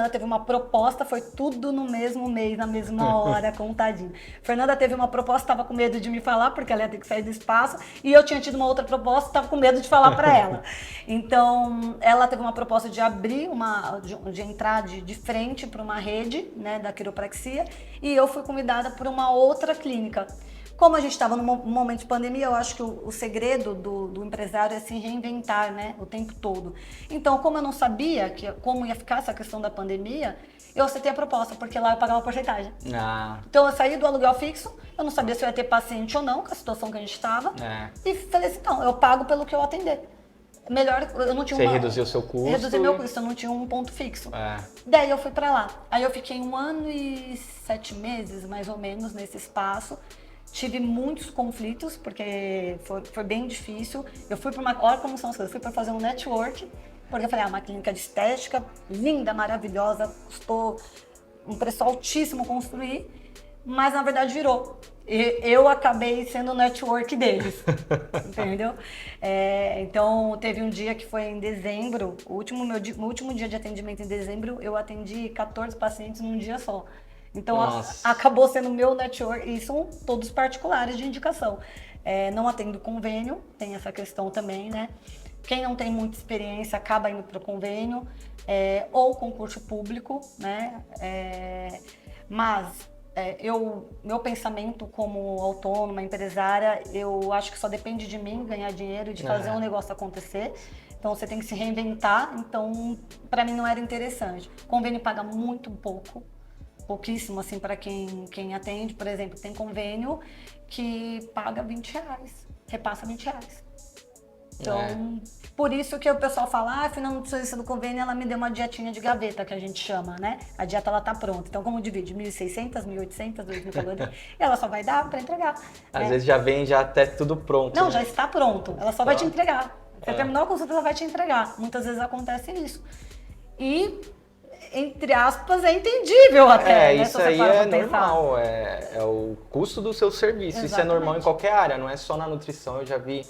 teve uma proposta, foi tudo no mesmo mês, na mesma hora, contadinho. Fernanda teve uma proposta, estava com medo de me falar, porque ela ia ter que sair do espaço, e eu tinha tido uma outra proposta, estava com medo de falar para ela. Então, ela teve uma proposta de abrir, de entrar de frente para uma rede, né, da quiropraxia, e eu fui convidada por uma outra clínica. Como a gente estava num momento de pandemia, eu acho que o segredo do empresário é se reinventar, né, o tempo todo. Então, como eu não sabia como ia ficar essa questão da pandemia, eu aceitei a proposta, porque lá eu pagava porcentagem. Então, eu saí do aluguel fixo, eu não sabia se eu ia ter paciente ou não, com a situação que a gente estava, e falei assim, então, eu pago pelo que eu atender. Melhor, eu não tinha Você reduziu o seu custo? Reduzi meu custo, eu não tinha um ponto fixo. Daí eu fui pra lá. Aí eu fiquei 1 ano e 7 meses, mais ou menos, nesse espaço. Tive muitos conflitos, porque foi bem difícil. Eu fui para olha como são as coisas, fui para fazer um network, porque eu falei, uma clínica de estética, linda, maravilhosa, custou um preço altíssimo construir, mas na verdade virou. Eu acabei sendo o network deles, entendeu? Então, teve um dia que foi em dezembro, o último dia de atendimento em dezembro, eu atendi 14 pacientes num dia só. Então, acabou sendo meu network, e são todos particulares de indicação. Não atendo convênio, tem essa questão também, né? Quem não tem muita experiência acaba indo para o convênio, ou concurso público, né? Mas meu pensamento como autônoma, empresária, eu acho que só depende de mim ganhar dinheiro e de fazer um negócio acontecer. Então, você tem que se reinventar. Então, para mim não era interessante. Convênio paga muito pouco. Pouquíssimo, assim, para quem atende. Por exemplo, tem convênio que paga R$20, repassa R$20. Então, por isso que o pessoal fala, a nutricionista do convênio, ela me deu uma dietinha de gaveta, que a gente chama, né? A dieta, ela tá pronta. Então, como divide? 1.600, 1.800, 2.000 calorias, e ela só vai dar para entregar. Às vezes já vem já até tudo pronto. Não, né? já está pronto. Ela só vai te entregar. Você terminou a consulta, ela vai te entregar. Muitas vezes acontece isso. E, entre aspas, é entendível até, né? Isso aí é normal, é o custo do seu serviço. Exatamente. Isso é normal em qualquer área, não é só na nutrição. Eu já vi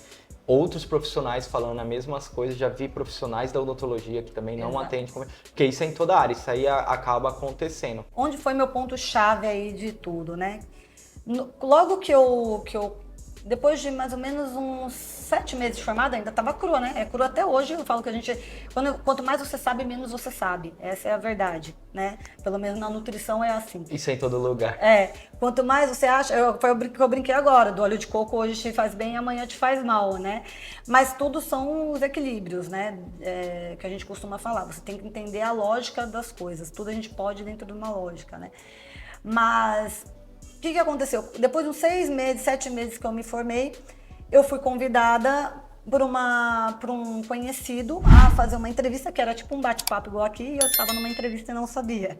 outros profissionais falando as mesmas coisas, já vi profissionais da odontologia que também não atendem, porque isso é em toda área, isso aí acaba acontecendo. Onde foi meu ponto-chave aí de tudo, né? Logo que eu depois de mais ou menos uns 7 meses de formada, ainda estava crua, né? É crua até hoje. Eu falo que a gente, quanto mais você sabe, menos você sabe. Essa é a verdade, né? Pelo menos na nutrição é assim. Isso é em todo lugar. Quanto mais você acha, foi o que eu brinquei agora, do óleo de coco hoje te faz bem, amanhã te faz mal, né? Mas tudo são os equilíbrios, né? Que a gente costuma falar. Você tem que entender a lógica das coisas. Tudo a gente pode dentro de uma lógica, né? Mas o que aconteceu? Depois de uns 6 meses, 7 meses que eu me formei, eu fui convidada por um conhecido a fazer uma entrevista, que era tipo um bate-papo igual aqui, e eu estava numa entrevista e não sabia.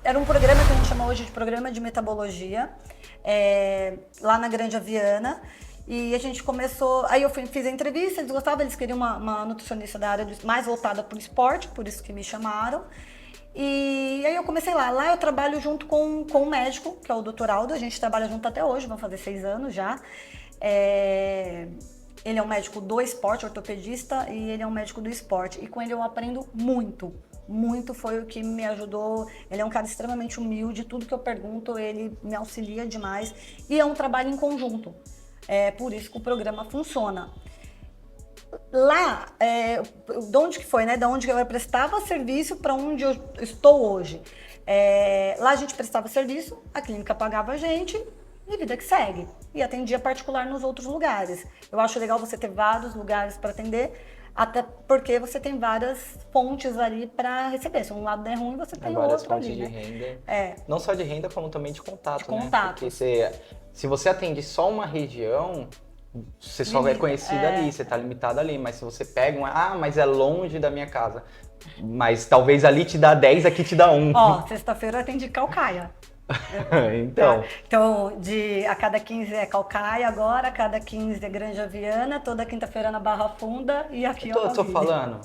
Era um programa que a gente chama hoje de programa de metabologia, lá na Grande Aviana. E a gente começou, aí eu fiz a entrevista, eles gostavam, eles queriam uma nutricionista da área mais voltada para o esporte, por isso que me chamaram. E aí eu comecei lá. Lá eu trabalho junto com um médico, que é o Dr. Aldo. A gente trabalha junto até hoje, vão fazer 6 anos já. Ele é um médico do esporte, ortopedista, e ele é um médico do esporte. E com ele eu aprendo muito. Muito foi o que me ajudou. Ele é um cara extremamente humilde, tudo que eu pergunto, ele me auxilia demais. E é um trabalho em conjunto. É por isso que o programa funciona. Lá, de onde que foi, né? Da onde eu prestava serviço para onde eu estou hoje. Lá a gente prestava serviço, a clínica pagava a gente e vida que segue. E atendia particular nos outros lugares. Eu acho legal você ter vários lugares para atender, até porque você tem várias fontes ali para receber. Se um lado der ruim, você tem várias outro fontes ali, de né? renda. Não só de renda, como também de contato, De né? contatos. Porque se você atende só uma região, você só é conhecido ali, você tá limitado ali. Mas se você pega mas é longe da minha casa. Mas talvez ali te dá 10, aqui te dá 1. Ó, sexta-feira eu atendi Calcaia. Então. Então, a cada 15 é Calcaia agora, a cada 15 é Grande Aviana, toda quinta-feira na Barra Funda e aqui eu tô falando.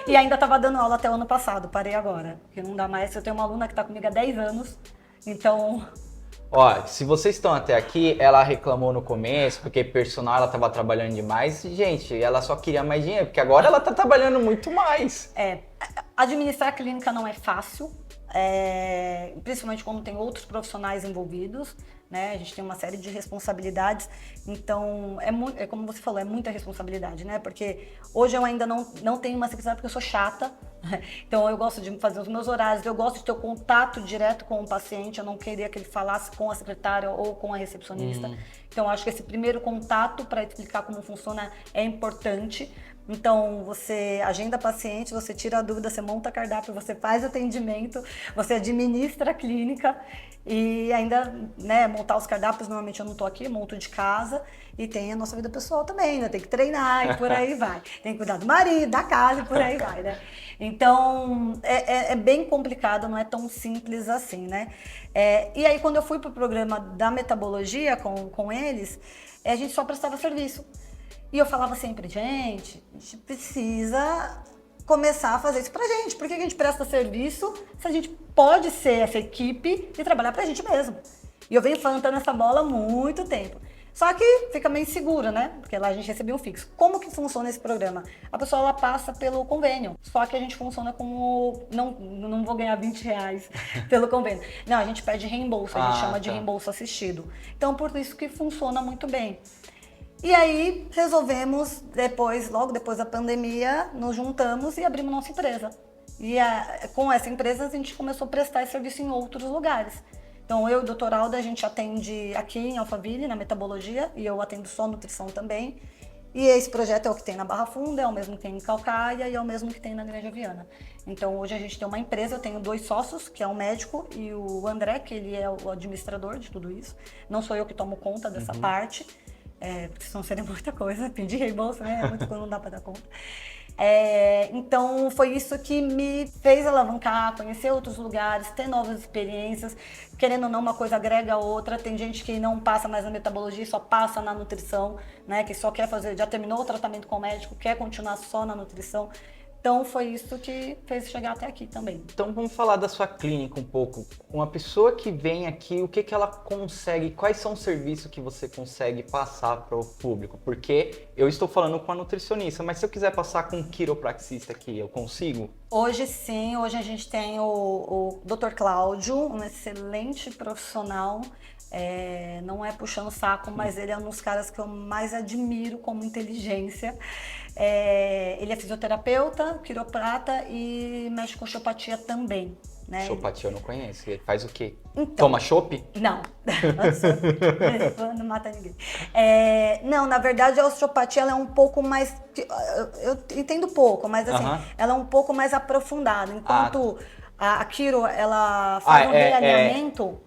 E ainda tava dando aula até o ano passado, parei agora, porque não dá mais. Eu tenho uma aluna que tá comigo há 10 anos, então... Ó, se vocês estão até aqui, ela reclamou no começo, porque personal ela tava trabalhando demais. Gente, ela só queria mais dinheiro, porque agora ela tá trabalhando muito mais. Administrar a clínica não é fácil. Principalmente quando tem outros profissionais envolvidos, né? A gente tem uma série de responsabilidades, então é como você falou, é muita responsabilidade, né? Porque hoje eu ainda não tenho uma secretária porque eu sou chata, então eu gosto de fazer os meus horários, eu gosto de ter o contato direto com o paciente, eu não queria que ele falasse com a secretária ou com a recepcionista. Então eu acho que esse primeiro contato para explicar como funciona é importante. Então, você agenda paciente, você tira a dúvida, você monta cardápio, você faz atendimento, você administra a clínica e ainda, né, montar os cardápios, normalmente eu não tô aqui, eu monto de casa e tem a nossa vida pessoal também, né? Tem que treinar e por aí vai. Tem que cuidar do marido, da casa e por aí vai, né? Então, é bem complicado, não é tão simples assim, né? E aí, quando eu fui pro programa da metabologia com eles, a gente só prestava serviço. E eu falava sempre, gente, a gente precisa começar a fazer isso pra gente. Por que a gente presta serviço se a gente pode ser essa equipe e trabalhar pra gente mesmo? E eu venho plantando essa bola há muito tempo. Só que fica meio insegura, né? Porque lá a gente recebia um fixo. Como que funciona esse programa? A pessoa ela passa pelo convênio. Só que a gente funciona como... Não vou ganhar R$20 pelo convênio. Não, a gente pede reembolso. A gente chama de reembolso assistido. Então, por isso que funciona muito bem. E aí resolvemos, logo depois da pandemia, nos juntamos e abrimos nossa empresa. E com essa empresa a gente começou a prestar esse serviço em outros lugares. Então eu e o Dr. Aldo, a gente atende aqui em Alphaville, na metabologia, e eu atendo só nutrição também. E esse projeto é o que tem na Barra Funda, é o mesmo que tem em Calcaia e é o mesmo que tem na Grande Aviana. Então hoje a gente tem uma empresa, eu tenho 2 sócios, que é um médico e o André, que ele é o administrador de tudo isso. Não sou eu que tomo conta dessa parte. Porque senão seria muita coisa, pedir reembolso, né? Muita coisa, não dá para dar conta. Então foi isso que me fez alavancar, conhecer outros lugares, ter novas experiências. Querendo ou não, uma coisa agrega a outra. Tem gente que não passa mais na metabologia, só passa na nutrição, né? Que só quer fazer, já terminou o tratamento com o médico, quer continuar só na nutrição. Então foi isso que fez chegar até aqui também. Então vamos falar da sua clínica um pouco. Uma pessoa que vem aqui, o que que ela consegue, quais são os serviços que você consegue passar para o público? Porque eu estou falando com a nutricionista, mas se eu quiser passar com um quiropraxista aqui, eu consigo? Hoje sim, hoje a gente tem o Dr. Cláudio, um excelente profissional. Não é puxando saco, mas ele é um dos caras que eu mais admiro como inteligência. Ele é fisioterapeuta, quiroprata e mexe com osteopatia também, né? Osteopatia eu não conheço. Ele faz o quê? Então, Toma chopp? não, não mata ninguém. Não, na verdade a osteopatia ela é um pouco mais, eu entendo pouco, mas assim, ela é um pouco mais aprofundada. Enquanto a quiro, ela faz um realinhamento.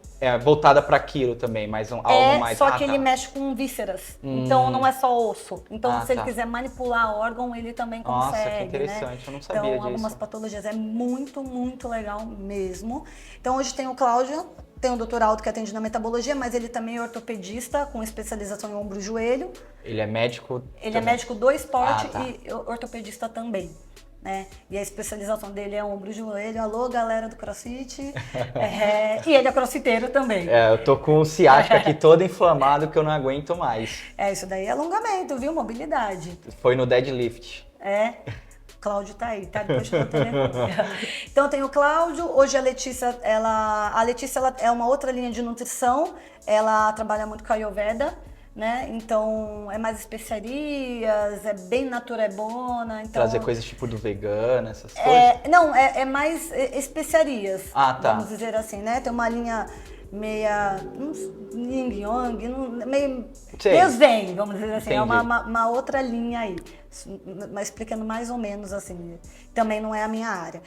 Voltada para quilo também, mas algo mais... Só que ele mexe com vísceras, então não é só osso. Então se ele quiser manipular órgão, ele também consegue. Nossa, que interessante, né? eu não sabia disso. Então, algumas patologias, é muito, muito legal mesmo. Então hoje tem o Cláudio, tem o Dr. Aldo que atende na metabologia, mas ele também é ortopedista com especialização em ombro e joelho. Ele é médico? Ele é médico do esporte e ortopedista também. Né? E a especialização dele é ombro e joelho. Alô, galera do CrossFit. E ele é crossfiteiro também. Eu tô com o ciático aqui todo inflamado que eu não aguento mais. Isso daí é alongamento, viu? Mobilidade. Foi no deadlift. Cláudio tá aí, tá? Depois eu Então tem o Cláudio, hoje a Letícia, ela é uma outra linha de nutrição, ela trabalha muito com a Ayurveda, né? Então é mais especiarias, é bem naturebona. Então, trazer coisas tipo do vegano, essas coisas? Não, é mais especiarias, tá. Vamos dizer assim, né? Tem uma linha meia yin yang, meio zen, vamos dizer assim. Entendi. É uma outra linha aí, mas explicando mais ou menos assim, também não é a minha área.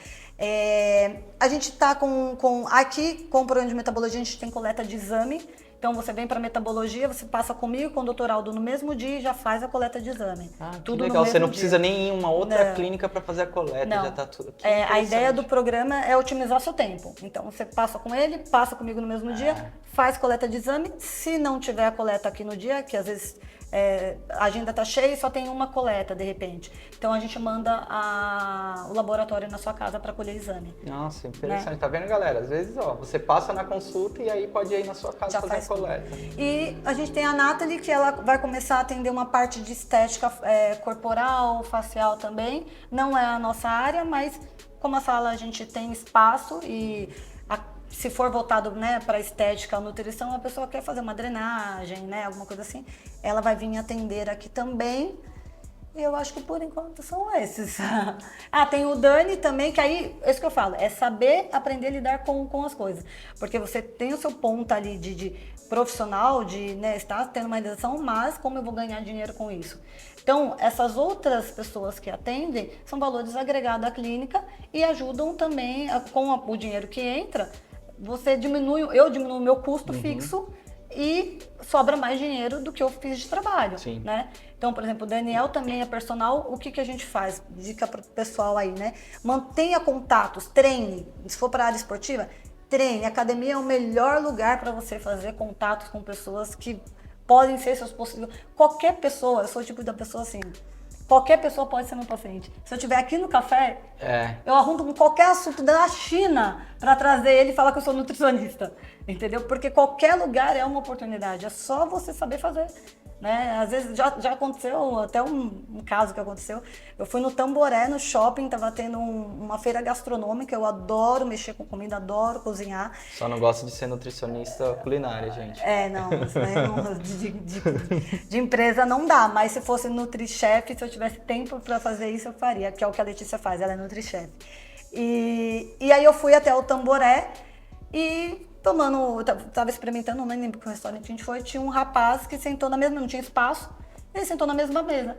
A gente tá aqui com o programa de metabologia, a gente tem coleta de exame. Então você vem para metabologia, você passa comigo com o Dr. Aldo no mesmo dia e já faz a coleta de exame. Tudo legal, você não precisa nem ir em uma outra clínica para fazer a coleta, já tá tudo aqui. A ideia do programa é otimizar seu tempo. Então você passa com ele, passa comigo no mesmo dia, faz coleta de exame. Se não tiver a coleta aqui no dia, que às vezes a agenda tá cheia e só tem uma coleta de repente. Então a gente manda o laboratório na sua casa para colher exame. Nossa, interessante. Né? Tá vendo, galera? Às vezes, você passa na consulta e aí pode ir na sua casa fazer a coleta. E a gente tem a Nathalie, que ela vai começar a atender uma parte de estética corporal, facial também. Não é a nossa área, mas como a sala a gente tem espaço e se for voltado, né, para estética ou nutrição, a pessoa quer fazer uma drenagem, né, alguma coisa assim, ela vai vir atender aqui também. E eu acho que por enquanto são esses. Tem o Dani também, que aí, é isso que eu falo, é saber aprender a lidar com as coisas. Porque você tem o seu ponto ali de profissional, de estar tendo uma realização, mas como eu vou ganhar dinheiro com isso? Então, essas outras pessoas que atendem são valores agregados à clínica e ajudam também, com o dinheiro que entra, eu diminuo o meu custo fixo e sobra mais dinheiro do que eu fiz de trabalho, né? Então, por exemplo, o Daniel também é personal, o que a gente faz? Dica para o pessoal aí, né? Mantenha contatos, treine, se for para a área esportiva, treine. A academia é o melhor lugar para você fazer contatos com pessoas que podem ser seus possíveis. Qualquer pessoa, eu sou o tipo da pessoa assim, qualquer pessoa pode ser meu paciente. Se eu estiver aqui no café, eu arrumo qualquer assunto da China para trazer ele e falar que eu sou nutricionista, entendeu? Porque qualquer lugar é uma oportunidade, é só você saber fazer. Né? Às vezes já aconteceu, até um caso que aconteceu, eu fui no Tamboré, no shopping, tava tendo uma feira gastronômica, eu adoro mexer com comida, adoro cozinhar. Só não gosto de ser nutricionista culinária, gente. Não, isso de empresa não dá, mas se fosse Nutri-Chef, se eu tivesse tempo para fazer isso, eu faria, que é o que a Letícia faz, ela é Nutri-Chef. E aí eu fui até o Tamboré e tava experimentando, não lembro que restaurante a gente foi, tinha um rapaz que sentou na mesma, não tinha espaço, ele sentou na mesma mesa.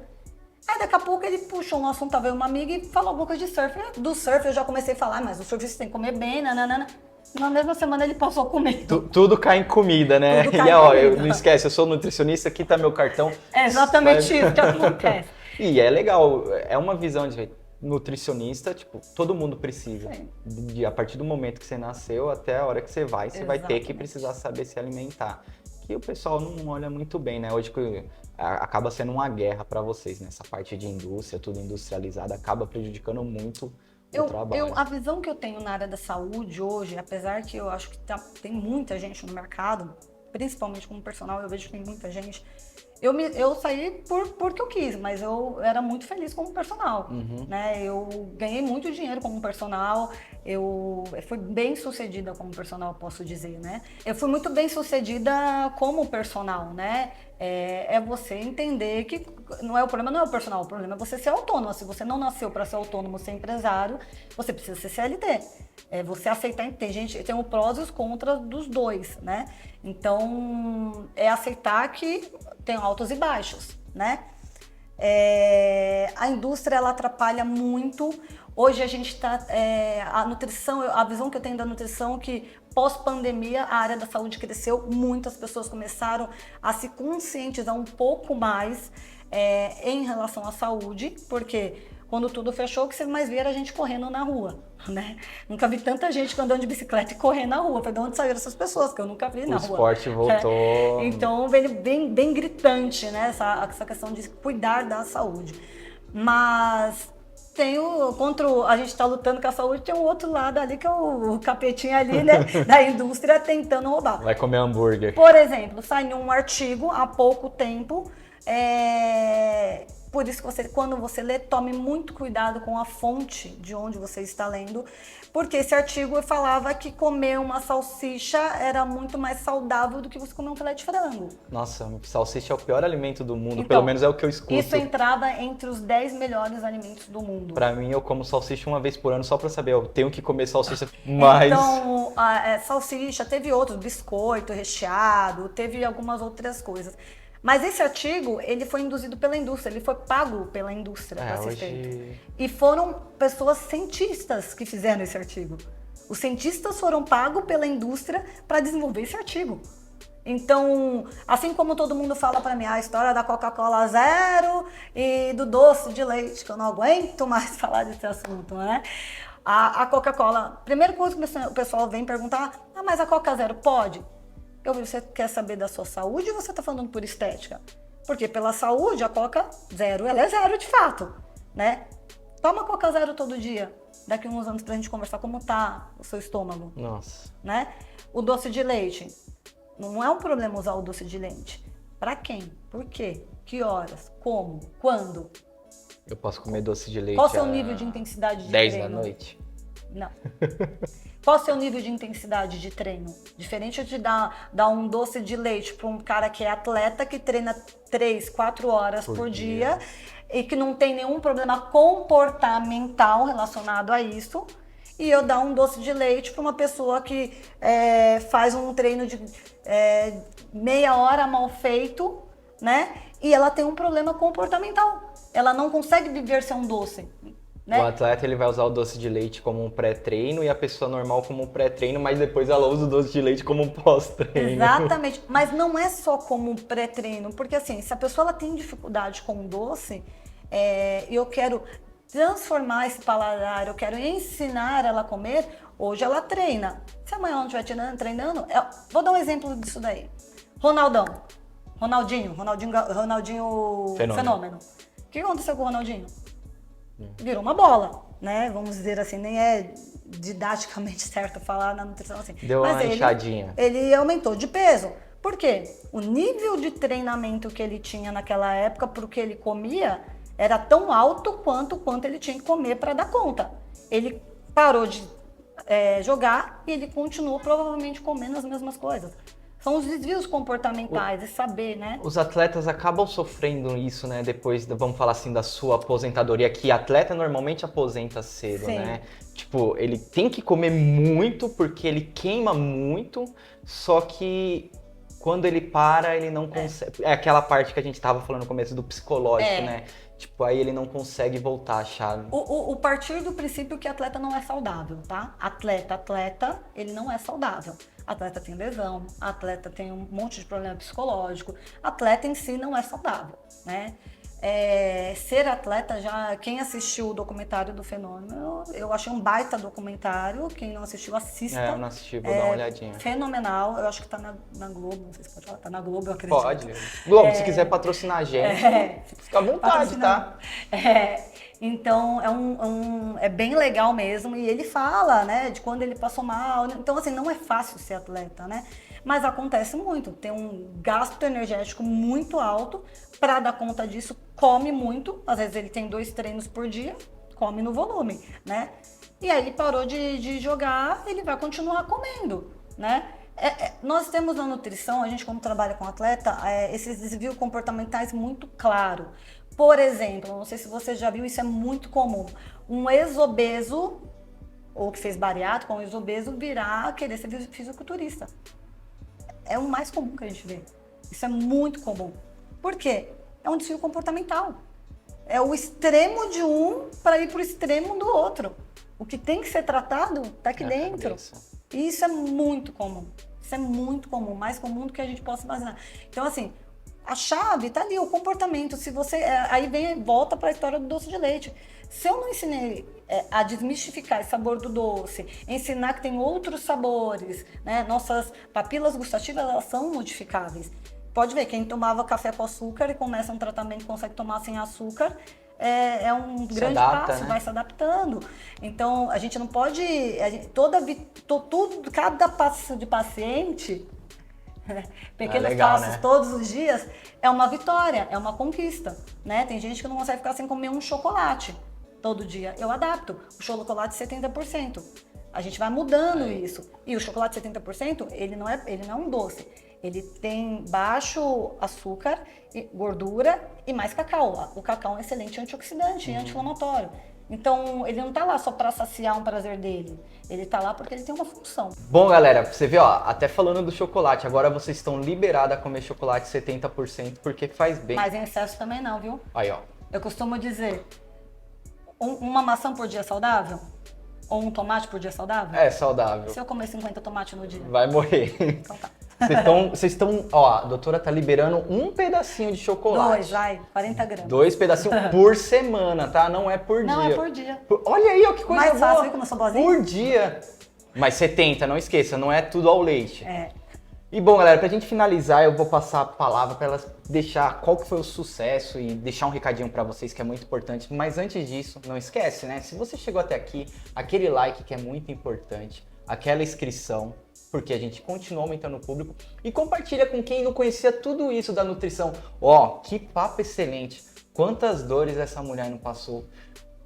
Aí daqui a pouco ele puxou um assunto, tava eu uma amiga e falou alguma coisa de surf. Do surf eu já comecei a falar, mas o surfista tem que comer bem, nananana. Na mesma semana ele passou a comer. Tudo cai em comida, né? Tudo cai em comida. Não esquece, eu sou nutricionista, aqui tá meu cartão. É exatamente isso que acontece. E é legal, é uma visão de nutricionista, tipo, todo mundo precisa. A partir do momento que você nasceu até a hora que você vai ter que precisar saber se alimentar. que o pessoal não olha muito bem, né? Hoje acaba sendo uma guerra para vocês, né? Essa parte de indústria, tudo industrializado, acaba prejudicando muito o trabalho. A visão que eu tenho na área da saúde hoje, apesar que eu acho que tem muita gente no mercado, principalmente como personal, eu vejo que tem muita gente. Eu saí porque eu quis, mas eu era muito feliz como personal, né? Eu ganhei muito dinheiro como personal, eu fui bem sucedida como personal, posso dizer, né? Eu fui muito bem sucedida como personal, né? É você entender que não é o problema o problema é você ser autônomo. Se você não nasceu para ser autônomo, ser empresário, você precisa ser CLT. É você aceitar, tem o prós e os contras dos dois, né? Então, é aceitar que tem altos e baixos, né? A indústria, ela atrapalha muito. Hoje a gente está... a nutrição, a visão que eu tenho da nutrição é que pós-pandemia a área da saúde cresceu, muitas pessoas começaram a se conscientizar um pouco mais em relação à saúde, porque quando tudo fechou, o que você mais via era a gente correndo na rua, né? Nunca vi tanta gente andando de bicicleta e correndo na rua. Foi de onde saíram essas pessoas, que eu nunca vi na rua. O esporte voltou... Então, bem gritante, né? Essa questão de cuidar da saúde. Mas contra a gente está lutando com a saúde, tem um outro lado ali, que é o capetinho ali, né? Da indústria tentando roubar. Vai comer hambúrguer. Por exemplo, saiu um artigo há pouco tempo... Por isso que quando você lê, tome muito cuidado com a fonte de onde você está lendo, porque esse artigo falava que comer uma salsicha era muito mais saudável do que você comer um filé de frango. Nossa, salsicha é o pior alimento do mundo, Então, pelo menos é o que eu escuto. Isso entrava entre os 10 melhores alimentos do mundo. Pra mim, eu como salsicha uma vez por ano só pra saber, eu tenho que comer salsicha mais. Então, salsicha, teve outros, biscoito recheado, teve algumas outras coisas. Mas esse artigo, ele foi induzido pela indústria, ele foi pago pela indústria para ser feito. E foram pessoas cientistas que fizeram esse artigo. Os cientistas foram pagos pela indústria para desenvolver esse artigo. Então, assim como todo mundo fala para mim, a história da Coca-Cola Zero e do doce de leite, que eu não aguento mais falar desse assunto, né? A Coca-Cola, primeira coisa que o pessoal vem perguntar, mas a Coca Zero pode? Você quer saber da sua saúde ou você está falando por estética? Porque pela saúde, a Coca Zero, ela é zero de fato, né? Toma Coca Zero todo dia, daqui a uns anos pra gente conversar como tá o seu estômago. Nossa. Né? O doce de leite, não é um problema usar o doce de leite. Pra quem? Por quê? Que horas? Como? Quando? Eu posso comer doce de leite Qual o seu nível de intensidade de 10 treino? 10 da noite? Não. Qual o seu nível de intensidade de treino? Diferente de dar um doce de leite para um cara que é atleta, que treina 3, 4 horas por dia e que não tem nenhum problema comportamental relacionado a isso, e eu dar um doce de leite para uma pessoa que faz um treino de meia hora mal feito, né? E ela tem um problema comportamental. Ela não consegue viver sem um doce. Né? O atleta, ele vai usar o doce de leite como um pré-treino e a pessoa normal como um pré-treino, mas depois ela usa o doce de leite como um pós-treino. Exatamente, mas não é só como um pré-treino, porque assim, se a pessoa ela tem dificuldade com o doce, eu quero transformar esse paladar, eu quero ensinar ela a comer, hoje ela treina. Se amanhã ela não estiver treinando, vou dar um exemplo disso daí. Ronaldinho Fenômeno. O que aconteceu com o Ronaldinho? Virou uma bola, né? Vamos dizer assim, nem é didaticamente certo falar na nutrição assim. Deu uma inchadinha. Ele aumentou de peso. Por quê? O nível de treinamento que ele tinha naquela época, pro que ele comia, era tão alto quanto ele tinha que comer para dar conta. Ele parou de jogar e ele continuou provavelmente comendo as mesmas coisas. São os desvios comportamentais, é saber, né? Os atletas acabam sofrendo isso, né? Depois, vamos falar assim, da sua aposentadoria, que atleta normalmente aposenta cedo, Sim. né? Tipo, ele tem que comer muito porque ele queima muito, só que quando ele para, ele não consegue... É aquela parte que a gente tava falando no começo do psicológico, né? Tipo, aí ele não consegue voltar a chave. O partir do princípio que atleta não é saudável, tá? Atleta, ele não é saudável. Atleta tem lesão, atleta tem um monte de problema psicológico, atleta em si não é saudável, né? ser atleta, já quem assistiu o documentário do Fenômeno, eu achei um baita documentário. Quem não assistiu, assista. Eu não assisti, vou dar uma olhadinha. Fenomenal, eu acho que tá na Globo, não sei se pode falar, tá na Globo, eu acredito. Pode. Globo, se quiser patrocinar a gente, fica à vontade, tá? Então, é bem legal mesmo, e ele fala, né, de quando ele passou mal. Então, assim, não é fácil ser atleta, né? Mas acontece muito, tem um gasto energético muito alto. Para dar conta disso, come muito, às vezes ele tem 2 treinos por dia, come no volume, né? E aí parou de jogar, ele vai continuar comendo, né? Nós temos na nutrição, a gente quando trabalha com atleta, esses desvios comportamentais muito claros. Por exemplo, não sei se você já viu, isso é muito comum, um ex-obeso, ou que fez bariátrica, um ex-obeso virar querer ser fisiculturista. É o mais comum que a gente vê. Isso é muito comum. Por quê? É um desvio comportamental. É o extremo de um para ir para o extremo do outro. O que tem que ser tratado está aqui dentro. E isso é muito comum. Isso é muito comum, mais comum do que a gente possa imaginar. Então, assim, a chave está ali, o comportamento. Se você, volta para a história do doce de leite. Se eu não ensinei a desmistificar esse sabor do doce, ensinar que tem outros sabores, né? Nossas papilas gustativas, elas são modificáveis. Pode ver, quem tomava café com açúcar e começa um tratamento, consegue tomar sem açúcar, é um grande passo, né? Vai se adaptando. Então, a gente não pode... cada passo de paciente, pequenos passos, né? Todos os dias, é uma vitória, é uma conquista, né? Tem gente que não consegue ficar sem comer um chocolate todo dia. Eu adapto o chocolate 70%. A gente vai mudando isso. E o chocolate 70%, ele não é um doce. Ele tem baixo açúcar, gordura e mais cacau. O cacau é um excelente antioxidante e anti-inflamatório. Então, ele não tá lá só para saciar um prazer dele. Ele tá lá porque ele tem uma função. Bom, galera, você vê, ó, até falando do chocolate, agora vocês estão liberados a comer chocolate 70% porque faz bem. Mas em excesso também não, viu? Aí, ó. Eu costumo dizer, uma maçã por dia é saudável? Ou um tomate por dia é saudável? É saudável. Se eu comer 50 tomates no dia? Vai morrer. Então tá. Vocês estão, ó, a doutora tá liberando um pedacinho de chocolate. 40 gramas. 2 pedacinhos por semana, tá? Não é por dia. Não, é por dia. Olha aí, ó, que coisa mais boa. fácil, como eu sou boazinha. Por dia. Mas 70, não esqueça, não é tudo ao leite. E bom, galera, pra gente finalizar, eu vou passar a palavra para elas deixar qual que foi o sucesso e deixar um recadinho para vocês que é muito importante. Mas antes disso, não esquece, né? Se você chegou até aqui, aquele like que é muito importante, aquela inscrição, porque a gente continua aumentando o público, e compartilha com quem não conhecia tudo isso da nutrição. Ó, que papo excelente! Quantas dores essa mulher não passou,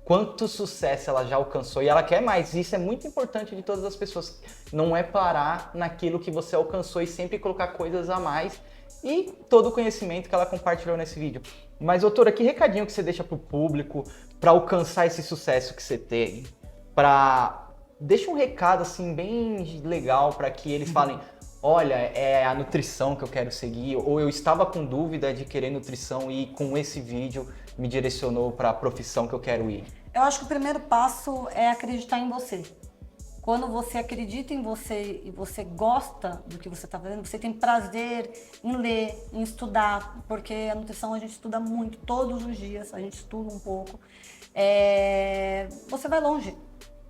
quanto sucesso ela já alcançou, e ela quer mais. Isso é muito importante de todas as pessoas. Não é parar naquilo que você alcançou e sempre colocar coisas a mais, e todo o conhecimento que ela compartilhou nesse vídeo. Mas, doutora, que recadinho que você deixa pro público para alcançar esse sucesso que você teve? Deixa um recado assim bem legal para que eles falem, olha, é a nutrição que eu quero seguir, ou eu estava com dúvida de querer nutrição e com esse vídeo me direcionou para a profissão que eu quero ir. Eu acho que o primeiro passo é acreditar em você. Quando você acredita em você e você gosta do que você está fazendo, você tem prazer em ler, em estudar, porque a nutrição a gente estuda muito, todos os dias, a gente estuda um pouco, você vai longe,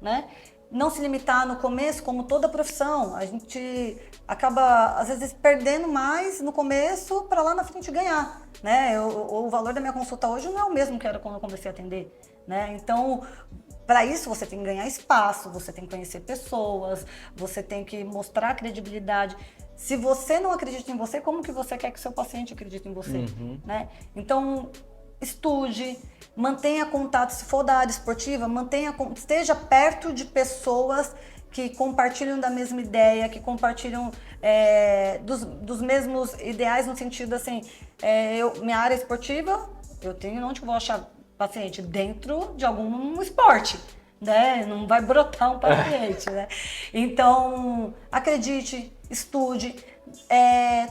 né? Não se limitar no começo, como toda profissão, a gente acaba, às vezes, perdendo mais no começo para lá na frente ganhar, né? O valor da minha consulta hoje não é o mesmo que era quando eu comecei a atender, né? Então, para isso, você tem que ganhar espaço, você tem que conhecer pessoas, você tem que mostrar credibilidade. Se você não acredita em você, como que você quer que o seu paciente acredite em você, né? Então, estude, mantenha contato, se for da área esportiva, esteja perto de pessoas que compartilham da mesma ideia, que compartilham dos mesmos ideais, no sentido assim, minha área esportiva, eu tenho onde que eu vou achar paciente? Dentro de algum esporte, né? Não vai brotar um paciente, né? Então, acredite, estude,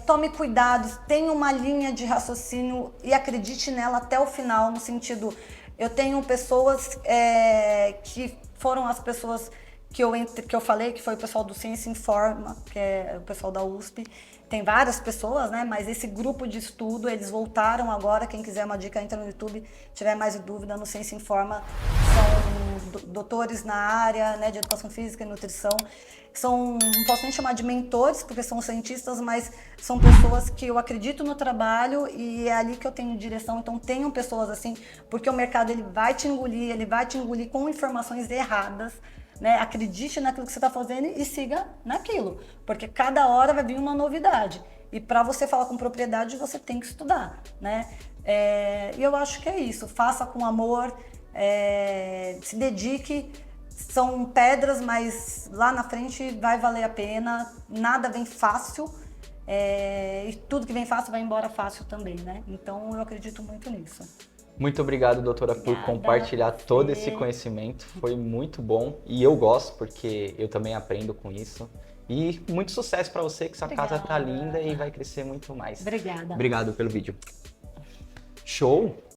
tome cuidados, tenha uma linha de raciocínio e acredite nela até o final, no sentido, eu tenho pessoas que foram as pessoas que eu falei, que foi o pessoal do Ciência Informa, que é o pessoal da USP. Tem várias pessoas, né? Mas esse grupo de estudo, eles voltaram agora. Quem quiser uma dica, entra no YouTube. Tiver mais dúvida, no Ciência Informa, são doutores na área, né, de educação física e nutrição. São, não posso nem chamar de mentores, porque são cientistas, mas são pessoas que eu acredito no trabalho e é ali que eu tenho direção. Então, tenham pessoas assim, porque o mercado ele vai te engolir com informações erradas. Né? Acredite naquilo que você está fazendo e siga naquilo, porque cada hora vai vir uma novidade. E para você falar com propriedade, você tem que estudar, né? E eu acho que é isso. Faça com amor, se dedique. São pedras, mas lá na frente vai valer a pena. Nada vem fácil. E tudo que vem fácil vai embora fácil também, né? Então eu acredito muito nisso. Muito obrigado, doutora, por compartilhar todo esse conhecimento. Foi muito bom e eu gosto porque eu também aprendo com isso. E muito sucesso para você, que sua casa tá linda e vai crescer muito mais. Obrigada. Obrigado pelo vídeo. Show!